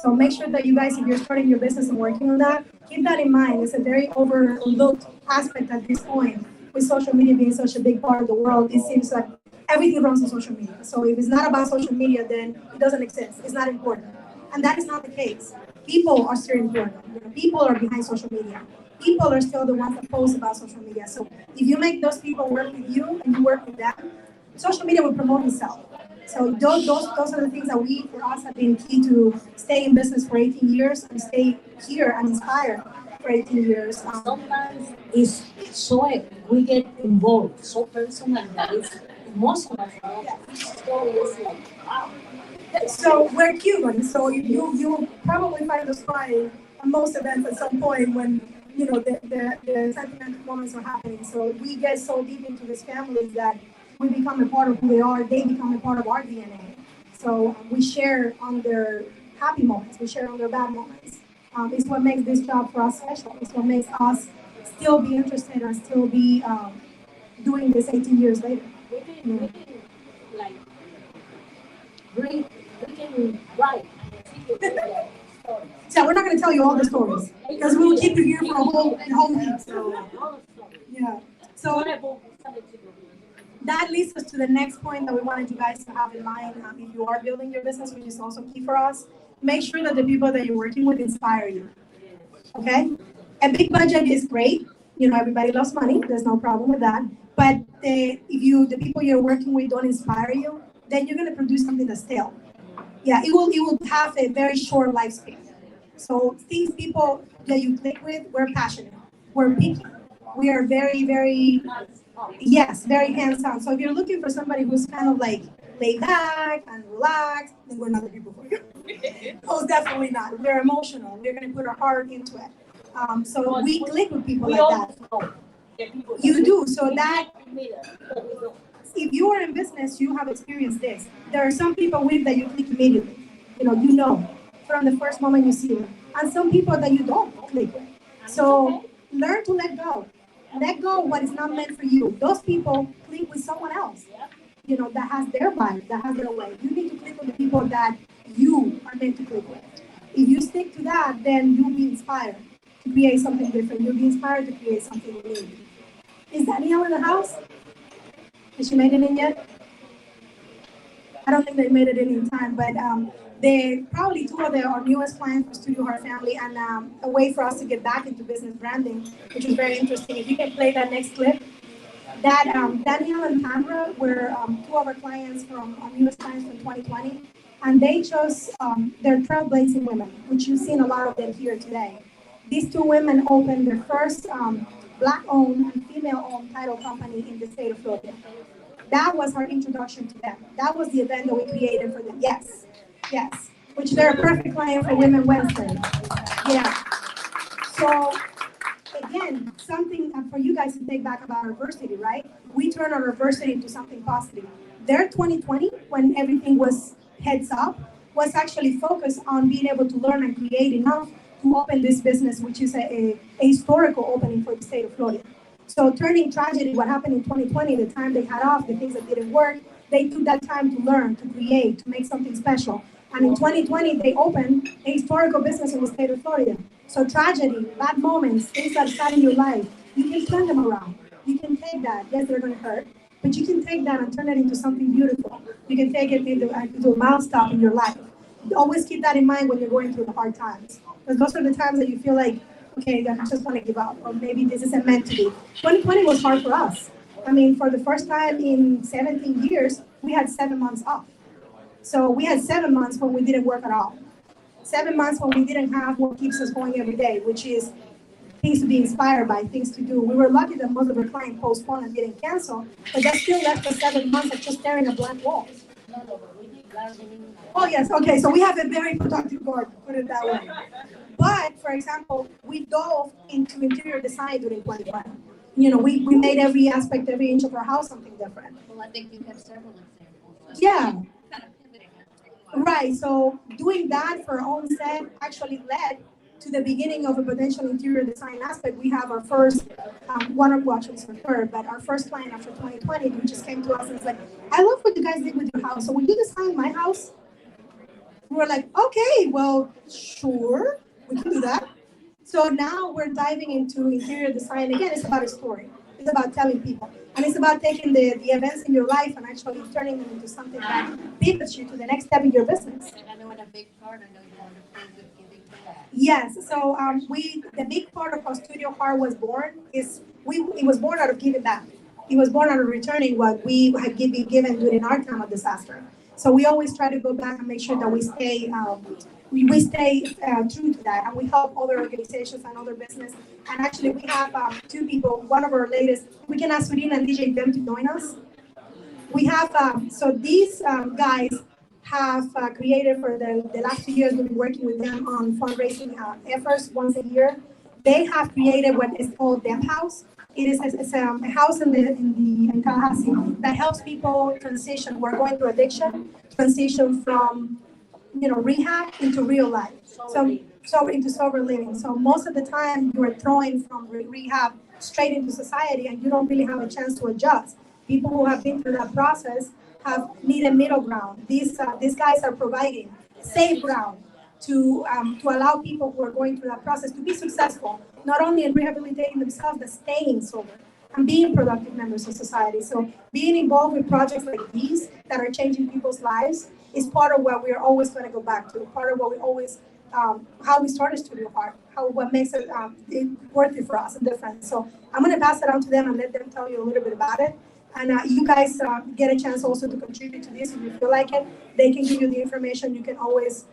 S3: So make sure that you guys, if you're starting your business and working on that, keep that in mind. It's a very overlooked aspect at this point. With social media being such a big part of the world, it seems like everything runs on social media. So if it's not about social media, then it doesn't exist. It's not important. And that is not the case. People are still important. You know, people are behind social media. People are still the ones that post about social media. So if you make those people work with you and you work with them, social media will promote itself. So those are the things that we, for us, have been key to stay in business for 18 years and stay here and inspire for 18 years.
S4: Sometimes it's so we get involved so personal that it's emotional for us. Each story is like, wow.
S3: So we're Cuban, so you probably find us crying at most events at some point when the sentimental moments are happening. So we get so deep into this family that we become a part of who they are. They become a part of our DNA. So we share on their happy moments. We share on their bad moments. It's what makes this job for us special. It's what makes us still be interested and still be doing this 18 years later.
S4: We can like bring, we can write.
S3: So we're not going to tell you all the stories because we will keep you here for the whole week. So yeah. So that leads us to the next point that we wanted you guys to have in mind. If you are building your business, which is also key for us, make sure that the people that you're working with inspire you. Okay? A big budget is great. You know, everybody loves money. There's no problem with that. But if the people you're working with don't inspire you, then you're going to produce something that's stale. Yeah, it will have a very short lifespan. So things people that you click with, we're passionate. We're picky. We are very, very, yes, very hands-on. So if you're looking for somebody who's kind of like laid back and relaxed, then we're not the people for you. Oh, definitely not. We're emotional. We're going to put our heart into it. So we click with people like that. You do. So that, if you are in business, you have experienced this. There are some people with that you click immediately. You know from the first moment you see them. And some people that you don't click with. So learn to let go. Let go of what is not meant for you. Those people click with someone else, that has their vibe, that has their way. You need to click with the people that you are meant to click with. If you stick to that, then you'll be inspired to create something different. You'll be inspired to create something new. Is Danielle in the house? Has she made it in yet? I don't think they made it in time, but they probably two of our newest clients for Studio Heart Family, and a way for us to get back into business branding, which is very interesting. If you can play that next clip, that Danielle and Tamra were two of our clients from our newest clients from 2020, and they chose they're trailblazing women, which you've seen a lot of them here today. These two women opened their first Black-owned and female-owned title company in the state of Florida. That was our introduction to them. That was the event that we created for them. Yes, yes. Which they're a perfect client for Women Wednesday. Yeah. So again, something for you guys to take back about our adversity, right? We turn our adversity into something positive. Their 2020, when everything was heads up, was actually focused on being able to learn and create enough to open this business, which is a historical opening for the state of Florida. So turning tragedy, what happened in 2020, the time they had off, the things that didn't work, they took that time to learn, to create, to make something special. And in 2020, they opened a historical business in the state of Florida. So tragedy, bad moments, things that start in your life, you can turn them around. You can take that. Yes, they're going to hurt, but you can take that and turn it into something beautiful. You can take it into a milestone in your life. Always keep that in mind when you're going through the hard times. Because those are the times that you feel like, okay, I just want to give up, or maybe this isn't meant to be. 2020 was hard for us. I mean, for the first time in 17 years, we had 7 months off. So we had 7 months when we didn't work at all. 7 months when we didn't have what keeps us going every day, which is things to be inspired by, things to do. We were lucky that most of our clients postponed and didn't cancel, but that still left us 7 months of just staring at blank walls. Oh yes, okay, so we have a very productive board, put it that way. But for example, we dove into interior design during 2020. We made every aspect, every inch of our house something different.
S2: Well, I think you have several examples.
S3: Yeah.
S2: Kind of pivoting.
S3: Right, so doing that for our own set actually led to the beginning of a potential interior design aspect. We have our first, one of which was our third, but our first client after 2020, who just came to us and was like, I love what you guys did with your house. So will you design my house? We were like, okay, well, sure, we can do that. So now we're diving into interior design. Again, it's about a story. It's about telling people. And it's about taking the events in your life and actually turning them into something that pivots you to the next step in your business.
S2: And I know in a big part, I know you want to prove with giving to that.
S3: Yes, so the big part of how Studio Heart was born is it was born out of giving back. It was born out of returning what we had been given during our time of disaster. So we always try to go back and make sure that we stay true to that, and we help other organizations and other business. And actually, we have two people. One of our latest, we can ask Surina and DJ them to join us. We have so these guys have created for the last 2 years. We've been working with them on fundraising efforts once a year. They have created what is called Death House. It's a house in Tallahassee that helps people transition who are going through addiction, transition from rehab into real life. So into sober living. So most of the time you are thrown from rehab straight into society, and you don't really have a chance to adjust. People who have been through that process need a middle ground. These guys are providing safe ground to allow people who are going through that process to be successful, not only in rehabilitating themselves, but staying sober and being productive members of society. So being involved with projects like these that are changing people's lives is part of what we're always going to go back to, part of what we always, how we started Studio Heart, what makes it worth it for us and different. So I'm going to pass it on to them and let them tell you a little bit about it. And you guys get a chance also to contribute to this if you feel like it. They can give you the information. You can always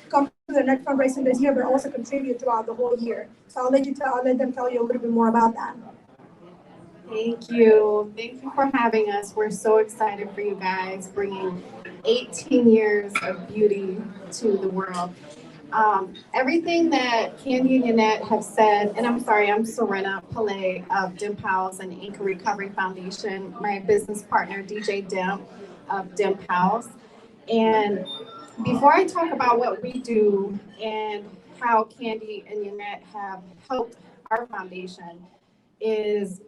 S3: come to the next fundraising this year, but also contribute throughout the whole year. So I'll let them tell you a little bit more about that.
S10: Thank you. Thank you for having us. We're so excited for you guys, bringing 18 years of beauty to the world. Everything that Candy and Yanet have said, and I'm sorry, I'm Serena Pillay of Dimp House and Anchor Recovery Foundation, my business partner, DJ Dimp of Dimp House. And before I talk about what we do and how Candy and Yanet have helped our foundation, is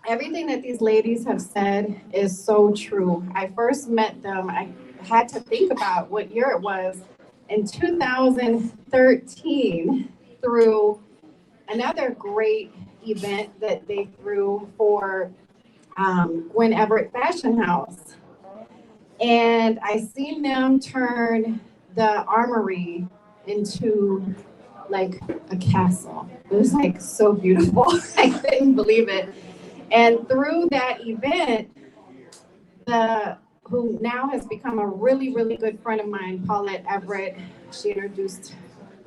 S10: everything that these ladies have said is so true. I first met them, I had to think about what year it was, in 2013 through another great event that they threw for Gwen Everett Fashion House. And I seen them turn the armory into like a castle. It was like so beautiful. I couldn't believe it. And through that event, who now has become a really, really good friend of mine, Paulette Everett, she introduced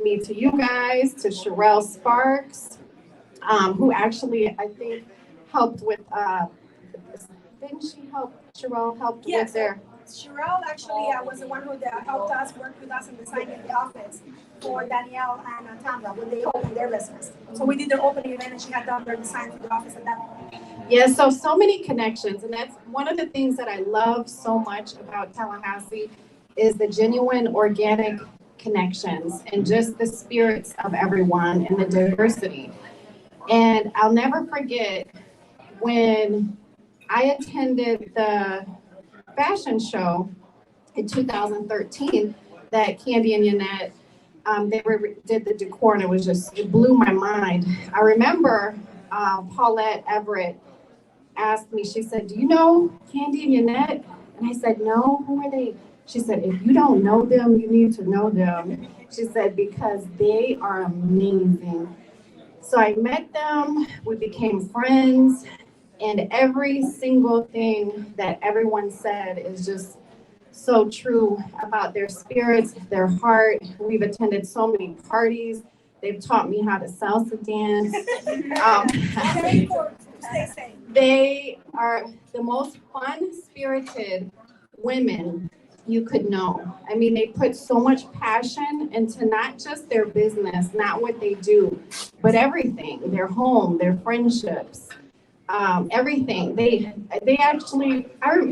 S10: me to you guys, to Sherelle Sparks, who actually, I think, helped with, didn't she help, Sherelle helped with their?
S3: Sherelle actually was the one who helped us work with us in designing the office for Danielle and Tamra when they opened their business. So we did their opening event and she had done their design for the office at that point.
S10: Yeah, so many connections. And that's one of the things that I love so much about Tallahassee is the genuine organic connections and just the spirits of everyone and the diversity. And I'll never forget when I attended the fashion show in 2013 that Candy and Yanet, did the decor, and it blew my mind. I remember Paulette Everett asked me, she said, do you know Candy and Yanet? And I said, no, who are they? She said, if you don't know them, you need to know them. She said, because they are amazing. So I met them, we became friends, and every single thing that everyone said is just so true about their spirits, their heart. We've attended so many parties They've taught me how to salsa dance.
S3: Very important. Stay safe.
S10: They are the most fun-spirited women you could know. I mean, they put so much passion into not just their business, not what they do, but everything, their home, their friendships, everything. They actually,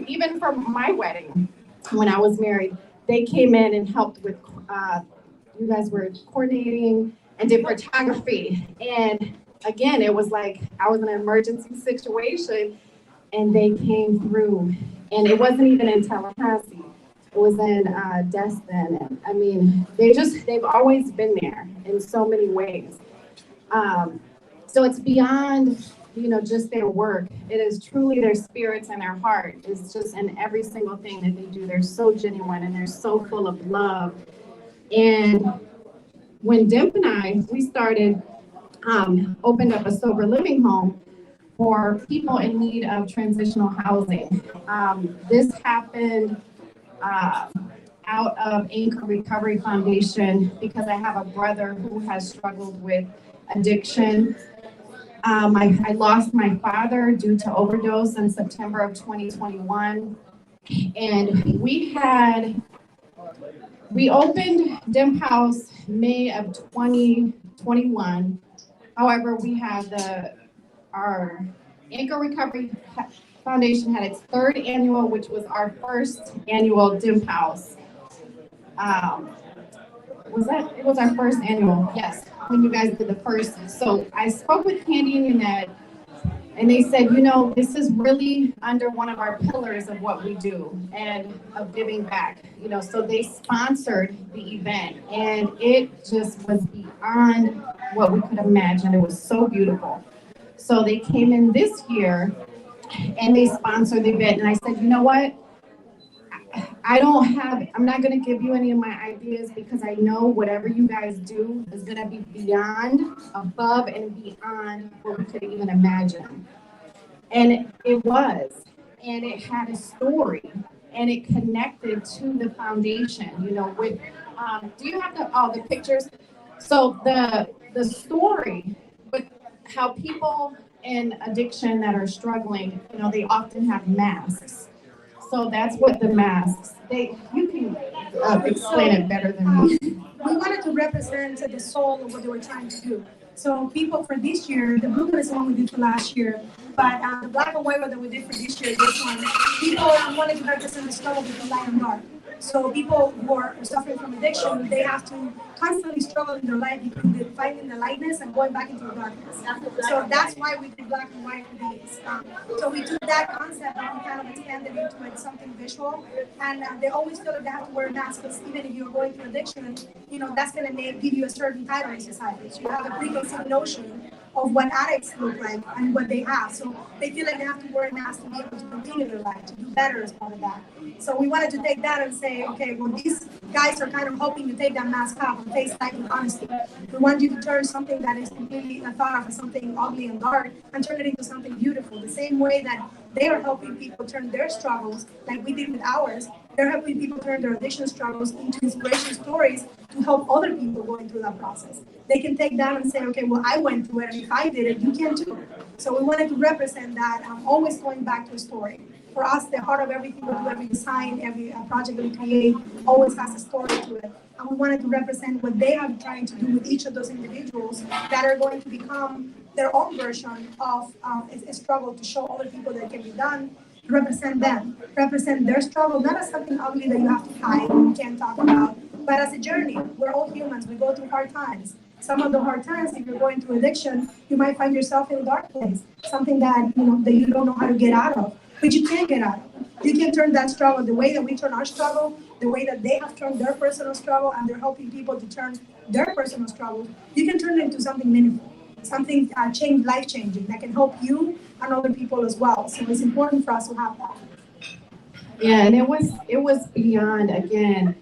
S10: even for my wedding, when I was married, they came in and helped with, you guys were coordinating and did photography. And again, it was like I was in an emergency situation and they came through. And it wasn't even in Tallahassee. It was in Destin. And I mean, they've always been there in so many ways. So it's beyond, just their work. It is truly their spirits and their heart. It's just in every single thing that they do. They're so genuine and they're so full of love. And when Dimp and I, we started, opened up a sober living home for people in need of transitional housing. This happened out of Anchor Recovery Foundation because I have a brother who has struggled with addiction. I lost my father due to overdose in September of 2021. And we opened Dimp House May of 2021. However, we had our Anchor Recovery Foundation had its third annual, which was our first annual Dimp House. It was our first annual, yes, when you guys did the first. So I spoke with Candy and Yanet, and they said, this is really under one of our pillars of what we do and of giving back, so they sponsored the event and it just was beyond what we could imagine. It was so beautiful. So they came in this year and they sponsored the event. And I said, you know what? I'm not going to give you any of my ideas because I know whatever you guys do is going to be beyond, above, and beyond what we could even imagine. And it was. And it had a story. And it connected to the foundation, with, do you have the pictures? So the story, but how people in addiction that are struggling, they often have masks. So that's what the masks, you can explain it better than me.
S3: We wanted to represent the soul of what they were trying to do. So people for this year, the blue one is the one we did for last year, but the black and white one that we did for this year, this one, people wanted to represent the struggle between light and dark. So people who are suffering from addiction, they have to constantly struggle in their life between finding the lightness and going back into the darkness. So that's why we did black and white for these. So we took that concept and we kind of expanded into it, something visual. And they always feel like they have to wear a mask because even if you're going through addiction, that's going to give you a certain title in society. So you have a preconceived notion of what addicts look like and what they have. So they feel like they have to wear a mask to be able to continue their life, to do better as part of that. So we wanted to take that and say, okay, well, these guys are kind of hoping to take that mask off and face life with honesty. We want you to turn something that is completely thought of as something ugly and dark and turn it into something beautiful. The same way that they are helping people turn their struggles, like we did with ours, they're helping people turn their addiction struggles into inspiration stories to help other people going through that process. They can take that and say, okay, well, I went through it, and if I did it, you can too. So we wanted to represent that, always going back to a story. For us, the heart of everything we do, every design, every project that we create, always has a story to it. And we wanted to represent what they are trying to do with each of those individuals that are going to become their own version of a struggle to show other people that it can be done. Represent them, represent their struggle, not as something ugly that you have to hide and you can't talk about, but as a journey. We're all humans, we go through hard times. Some of the hard times, if you're going through addiction, you might find yourself in a dark place, something that that you don't know how to get out of, but you can get out of. You can turn that struggle, the way that we turn our struggle, the way that they have turned their personal struggle, and they're helping people to turn their personal struggles, you can turn it into something meaningful, something life-changing that can help you and other people as well. So it's important for us to have that.
S10: Yeah, and it was beyond, again,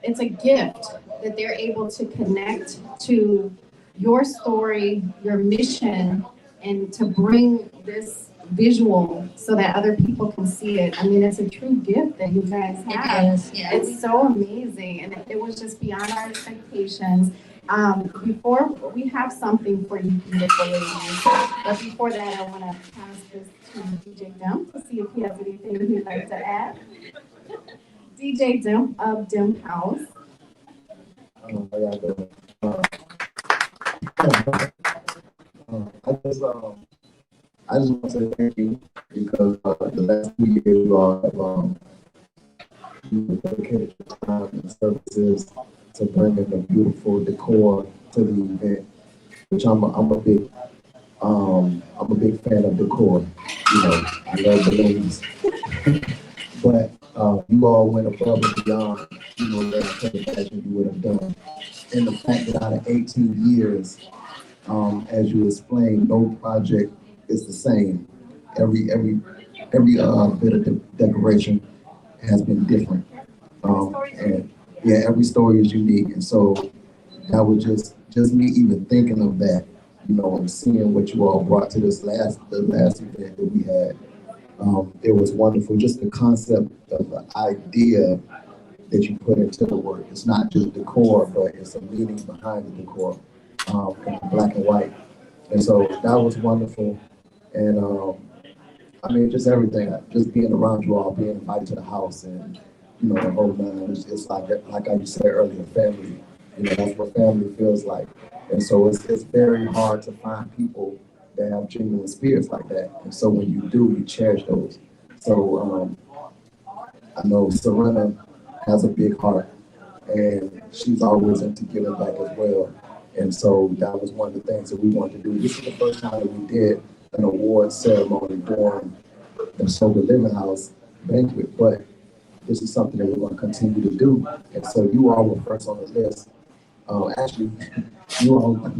S10: it's a gift that they're able to connect to your story, your mission, and to bring this visual so that other people can see it. I mean, it's a true gift that you guys have.
S2: It is, yeah.
S10: It's so amazing, and it was just beyond our expectations. Before, we have something for you beautiful ladies, but before that, I want to pass this to DJ Dim to see if he has anything he'd like to add. DJ Dim of Dim House.
S11: How y'all doing? I just want to say thank you because the last 2 years you all have you dedicated your time and services to bringing the beautiful decor to the event, which I'm a big fan of decor. You know, I love balloons, but you all went above and beyond. You know that I could imagine you would have done, and the fact that out of 18 years, as you explained, no project is the same. Every bit of decoration has been different. And yeah, every story is unique. And so that was just me even thinking of that, you know, and seeing what you all brought to the last event that we had. It was wonderful. Just the concept of the idea that you put into the work. It's not just decor, but it's a meaning behind the decor, in black and white. And so that was wonderful. And I mean, just everything, just being around you all, being invited to the house and, you know, the whole nine, it's like I said earlier, family. You know, that's what family feels like. And so it's very hard to find people that have genuine spirits like that. And so when you do, you cherish those. So I know Serena has a big heart and she's always into giving back as well. And so that was one of the things that we wanted to do. This is the first time that we did an award ceremony during the Sober Living House banquet, but this is something that we're going to continue to do. And so you all were first on the list. Actually, you all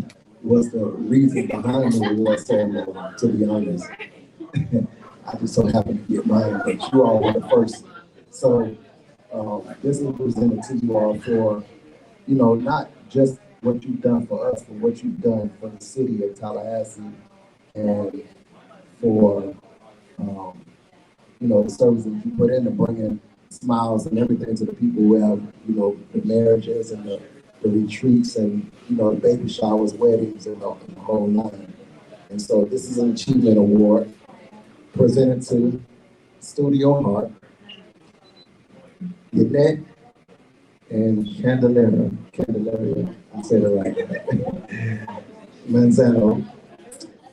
S11: was the reason behind the award ceremony, to be honest. I just so happened to get mine, but you all were the first. So this is presented to you all for, you know, not just what you've done for us, but what you've done for the city of Tallahassee and for, you know, the services you put into bringing smiles and everything to the people who have, you know, the marriages and the retreats and, you know, the baby showers, weddings, and the whole nine. And so this is an achievement award presented to Studio Heart, Yanet and Candelaria, I said it right, Manzano,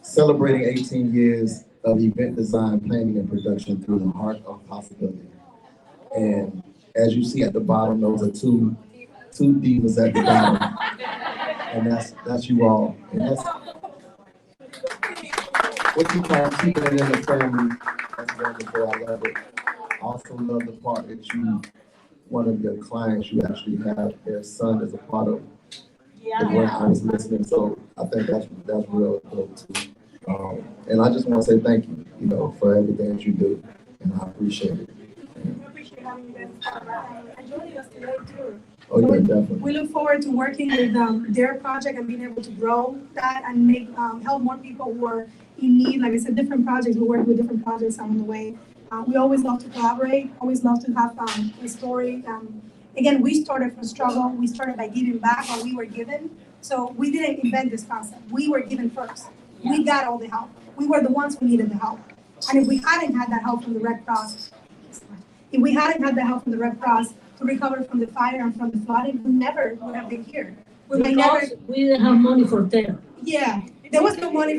S11: celebrating 18 years of event design, planning, and production through the heart of possibility. And as you see at the bottom, those are two divas at the bottom, and that's you all. And that's what you call keeping it in the family. That's wonderful. I love it. I also love the part that one of your clients, you actually have their son as a part of the work I was listening. So I think that's real dope too. And I just want to say thank you, you know, for everything that you do, and I appreciate it.
S3: We appreciate having you guys and joining us today too.
S11: Oh yeah, definitely.
S3: We look forward to working with their project and being able to grow that and make help more people who are in need. Like I said, different projects. We work with different projects on the way. We always love to collaborate. Always love to have a story. Again, we started from struggle. We started by giving back what we were given. So we didn't invent this concept. We were given first. We got all the help. We were the ones who needed the help. And if we hadn't had that help from the Red Cross, to recover from the fire and from the flooding, we never would have been here. We
S4: didn't have money for therapy.
S3: Yeah, there was no money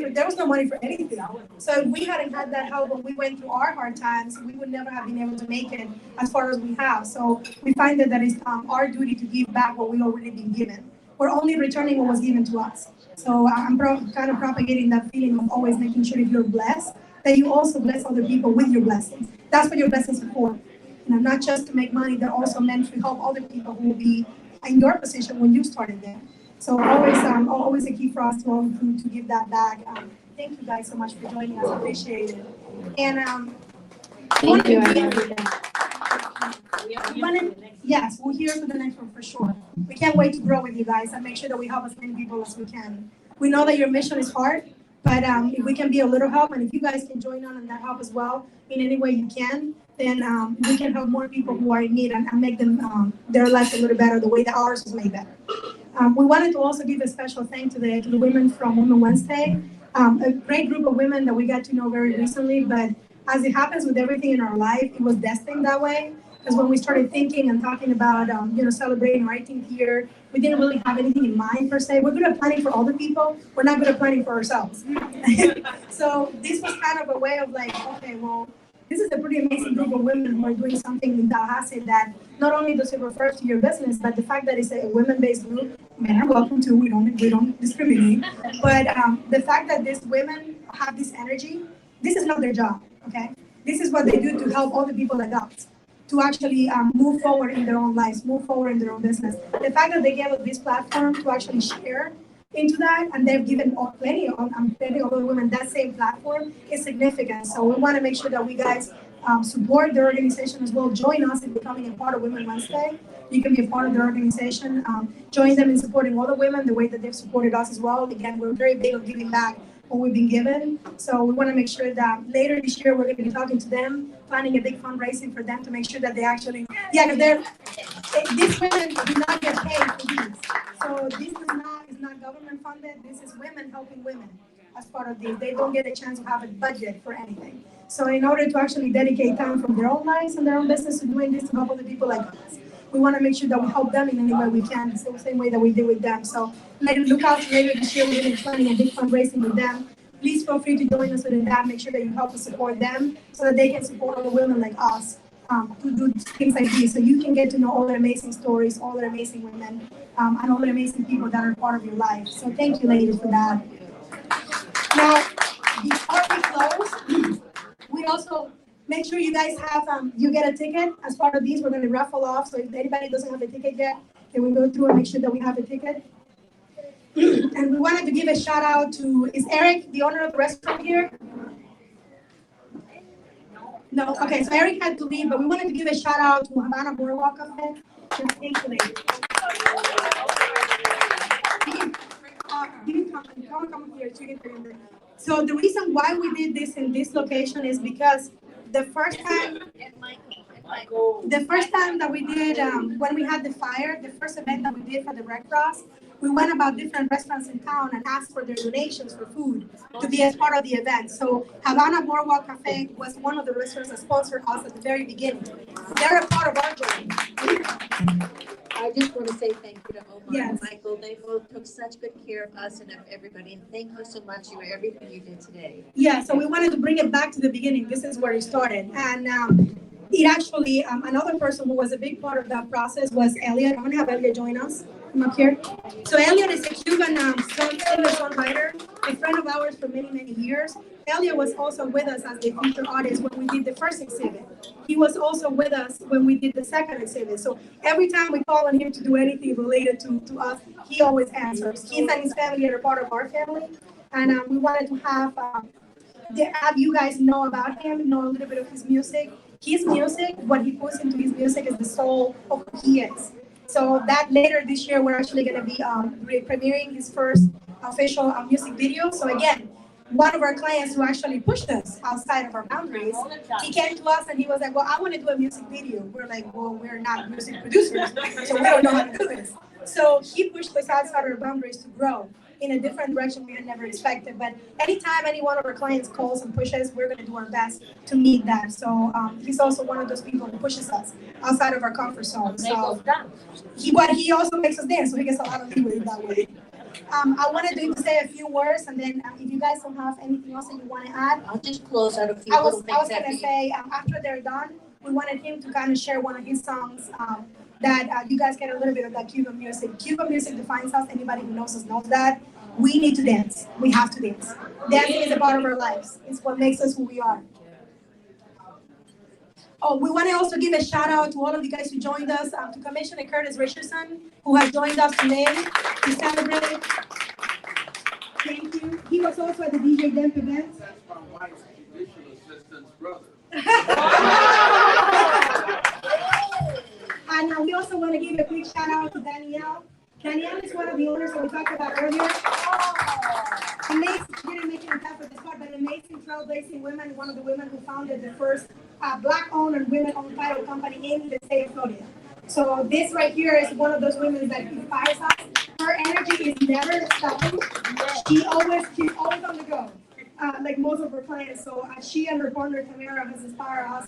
S3: for anything. So if we hadn't had that help when we went through our hard times, we would never have been able to make it as far as we have. So we find that it's our duty to give back what we already been given. We're only returning what was given to us. So I'm kind of propagating that feeling of always making sure if you're blessed, that you also bless other people with your blessings. That's what your blessings are for. You know, not just to make money, they're also meant to help other people who will be in your position when you started there. So always a key for us to give that back. Thank you guys so much for joining us. I appreciate it. And
S10: Thank you.
S3: Yes, we're here for the next one for sure. We can't wait to grow with you guys and make sure that we help as many people as we can. We know that your mission is hard, but if we can be a little help, and if you guys can join on that help as well in any way you can, then we can help more people who are in need and make them their lives a little better the way that ours was made better. We wanted to also give a special thank to the women from Women Wednesday, a great group of women that we got to know very recently, but as it happens with everything in our life, it was destined that way. Because when we started thinking and talking about, celebrating our 18th year, we didn't really have anything in mind per se. We're good at planning for other people. We're not good at planning for ourselves. So this was kind of a way of like, okay, well, this is a pretty amazing group of women who are doing something in Tallahassee that not only does it refer to your business, but the fact that it's a women-based group, men are welcome too. We don't discriminate. But the fact that these women have this energy, this is not their job. Okay, this is what they do to help other people like us to actually move forward in their own lives, move forward in their own business. The fact that they gave us this platform to actually share into that, and they've given plenty of other women that same platform is significant. So we want to make sure that we guys support their organization as well. Join us in becoming a part of Women Wednesday. You can be a part of their organization. Join them in supporting other women the way that they've supported us as well. Again, we're very big on giving back what we've been given. So we want to make sure that later this year we're going to be talking to them, planning a big fundraising for them to make sure that they actually, because these women do not get paid for these. So this is not government funded. This is women helping women as part of this. They don't get a chance to have a budget for anything. So in order to actually dedicate time from their own lives and their own business to doing this to help other people like us, we want to make sure that we help them in any way we can, the same way that we did with them. So look out for later this year. We're going to be planning a big fundraising with them. Please feel free to join us within that. Make sure that you help us support them so that they can support other women like us to do things like this. So you can get to know all the amazing stories, all the amazing women, and all the amazing people that are part of your life. So thank you, ladies, for that. Now, before we close, we also make sure you guys have, you get a ticket as part of these. We're going to raffle off. So if anybody doesn't have a ticket yet, can we go through and make sure that we have a ticket? And we wanted to give a shout out to, is Eric the owner of the restaurant here? No, okay, so Eric had to leave, but we wanted to give a shout out to Havana Boardwalk Cafe. Thank you, ladies. Come here, so the reason why we did this in this location is because the first time that we did, when we had the fire, the first event that we did for the Red Cross, we went about different restaurants in town and asked for their donations for food to be as part of the event. So Havana Boardwalk Cafe was one of the restaurants that sponsored us at the very beginning. They're a part of our journey.
S2: I just want to say thank you to Omar and
S3: Yes.
S2: Michael. They both took such good care of us and of everybody. And thank you so much for everything you did today.
S3: Yeah, so we wanted to bring it back to the beginning. This is where it started. And it actually, another person who was a big part of that process was Elliot. I'm going to have Elliot join us. Come up here. So Elliot is a Cuban singer-songwriter, a friend of ours for many, many years. Elliot was also with us as the featured artist when we did the first exhibit. He was also with us when we did the second exhibit. So every time we call on him to do anything related to us, he always answers. He and his family are a part of our family. And we wanted to have you guys know about him, know a little bit of his music. His music, what he puts into his music is the soul of who he is. So that later this year, we're actually going to be premiering his first official music video. So again, one of our clients who actually pushed us outside of our boundaries, he came to us and he was like, well, I want to do a music video. We're like, well, we're not music producers, so we don't know how to do this. So he pushed us outside our boundaries to grow in a different direction we had never expected. But anytime any one of our clients calls and pushes, we're going to do our best to meet that. So he's also one of those people who pushes us outside of our comfort zone. So he also makes us dance, so he gets a lot of leeway that way. I wanted to say a few words, and then if you guys don't have anything else that you want to add,
S2: I'll just close out a few
S3: I was
S2: little things.
S3: going to say, after they're done, we wanted him to kind of share one of his songs that you guys get a little bit of that Cuban music. Cuban music defines us. Anybody who knows us knows that. We need to dance. We have to dance. Dancing is a part of our lives. It's what makes us who we are. Oh, we want to also give a shout out to all of you guys who joined us, to Commissioner Curtis Richardson, who has joined us today to celebrate. Thank you. He was also at the DJ Demp event.
S12: That's my wife's judicial assistant's brother.
S3: And we also want to give a quick shout out to Danielle. Danielle is one of the owners that we talked about earlier. Amazing, she didn't make it in time for this part, but amazing trailblazing women, one of the women who founded the first Black-owned and women-owned title company in the state of Florida. So this right here is one of those women that inspires us. her energy is never stopping. She's always on the go, like most of her clients. So she and her partner Tamara has inspired us.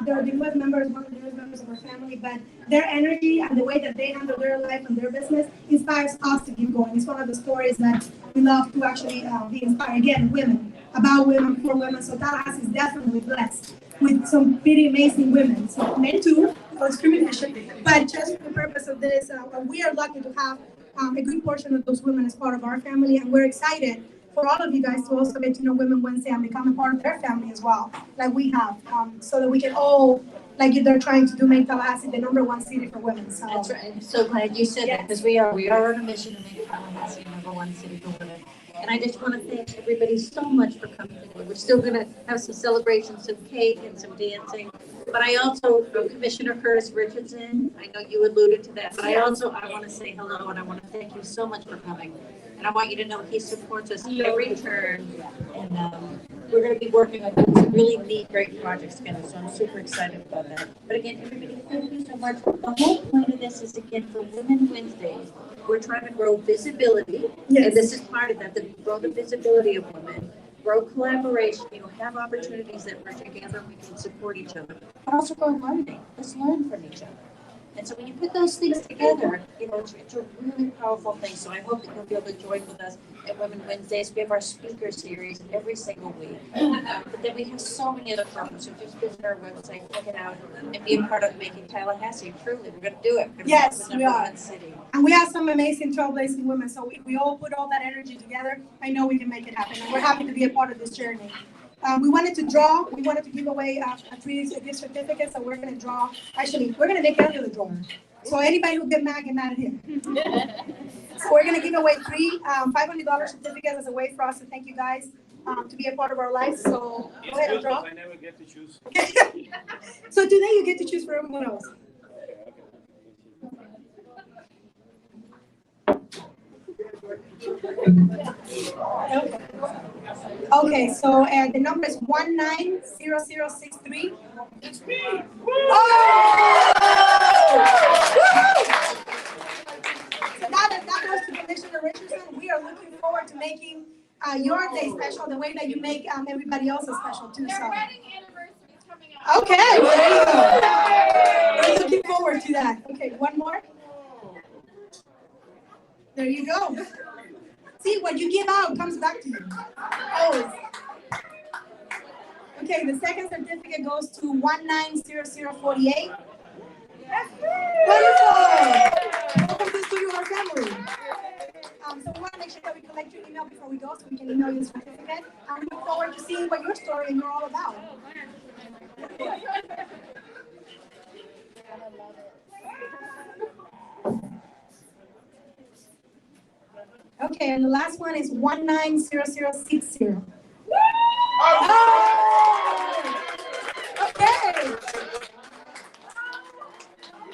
S3: They're the newest members, one of the newest members of our family, but their energy and the way that they handle their life and their business inspires us to keep going. It's one of the stories that we love to actually be inspired. Again, women, about women, for women. So Tallahassee is definitely blessed with some pretty amazing women. So men too, no discrimination, but just for the purpose of this, we are lucky to have a good portion of those women as part of our family, and we're excited for all of you guys to also get to know Women Wednesday and become a part of their family as well, like we have, so that we can all, like they're trying to do, make Tallahassee the #1 city for women. So
S2: That's right. I'm so glad you said that, because we are on a mission to make Tallahassee #1 city for women. And I just want to thank everybody so much for coming today. We're still going to have some celebrations, some cake and some dancing. But I also, Commissioner Curtis Richardson, I know you alluded to that, but I want to say hello and I want to thank you so much for coming. And I want you to know he supports us every turn. And we're going to be working on some really neat, great projects together. So I'm super excited about that. But again, everybody, thank you so much. The whole point of this is, again, for Women Wednesdays, we're trying to grow visibility.
S3: Yes.
S2: And this is part of that, to grow the visibility of women, grow collaboration, have opportunities that we're together, we can support each other, but also grow learning. Let's learn from each other. And so when you put those things together, it's a really powerful thing. So I hope that you'll be able to join with us at Women Wednesdays. We have our speaker series every single week. But then we have so many other programs. So just visit our website, check it out, and be a part of making Tallahassee. Truly, we're going to do it.
S3: Yes, we are.
S2: #1 city.
S3: And we have some amazing trailblazing women. So if we all put all that energy together, I know we can make it happen. And we're happy to be a part of this journey. We wanted to give away three gift certificates. So we're going to draw. Actually, we're going to make Elliot the drawer. So anybody who get mad at him. So we're going to give away three $500 certificates as a way for us to thank you guys to be a part of our lives. So go ahead and draw.
S12: I never get to choose.
S3: So today you get to choose for everyone else. Okay, so the number is 190063.
S12: It's me.
S3: Oh! So that goes to Commissioner Richardson. We are looking forward to making your day special the way that you make everybody else's special too.
S6: Their
S3: So.
S6: wedding anniversary is coming up.
S3: Okay, well, there you go. We're looking forward to that. Okay, one more. There you go. See, what you give out comes back to you. Always. Okay, the second certificate goes to 190048. Wonderful. Welcome to Studio Our Family. So we want to make sure that we collect your email before we go, so we can email you the certificate. And we look forward to seeing what your story and you're all about. Okay, and the last one is 190060. Oh! Okay.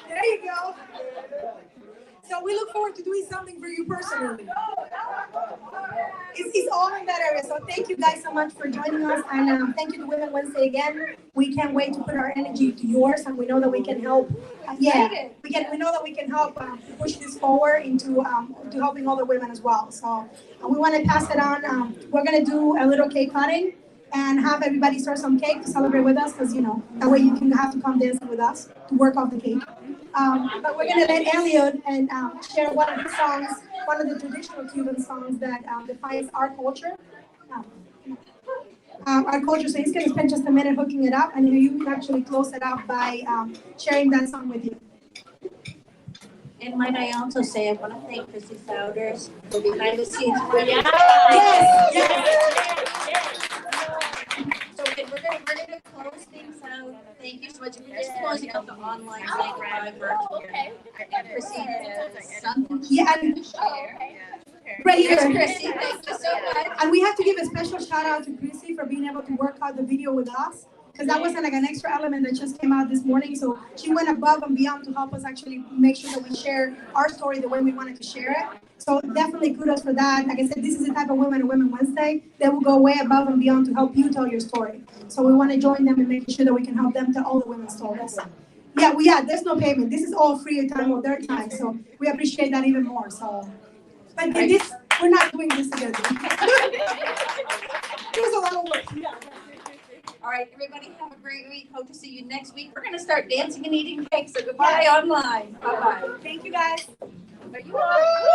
S3: There you go. So we look forward to doing something for you personally. It's all in that area. So thank you guys so much for joining us, and thank you to Women Wednesday again. We can't wait to put our energy to yours, and we know that we can help. We know that we can help push this forward into to helping other women as well. So we want to pass it on. We're gonna do a little cake cutting and have everybody serve some cake to celebrate with us, because that way you can have to come dancing with us to work off the cake. But we're gonna let Elliot and share one of his songs, one of the traditional Cuban songs that defines our culture. Our culture. So he's gonna spend just a minute hooking it up, and you can actually close it up by sharing that song with you.
S2: And might I also say, I want to thank Chrissy Souders for behind the scenes.
S3: Yes.
S2: So we're gonna close things out. Thank you so much. We're just closing out the online link by virtual. And Chrissy has something.
S3: Yeah. Right here.
S2: Chrissy, thank you so much.
S3: And we have to give a special shout out to Chrissy for being able to work out the video with us, because that wasn't like an extra element that just came out this morning. So she went above and beyond to help us actually make sure that we share our story the way we wanted to share it. So definitely kudos for that. Like I said, this is the type of women on Women Wednesday that will go way above and beyond to help you tell your story. So we want to join them in making sure that we can help them tell all the women's stories. Yeah, there's no payment. This is all free time of their time. So we appreciate that even more. So But this, we're not doing this together. There's a lot of work.
S2: All right, everybody have a great week. Hope to see you next week. We're gonna start dancing and eating cake, so goodbye online. Bye-bye.
S3: Thank you, guys.
S2: Are you on?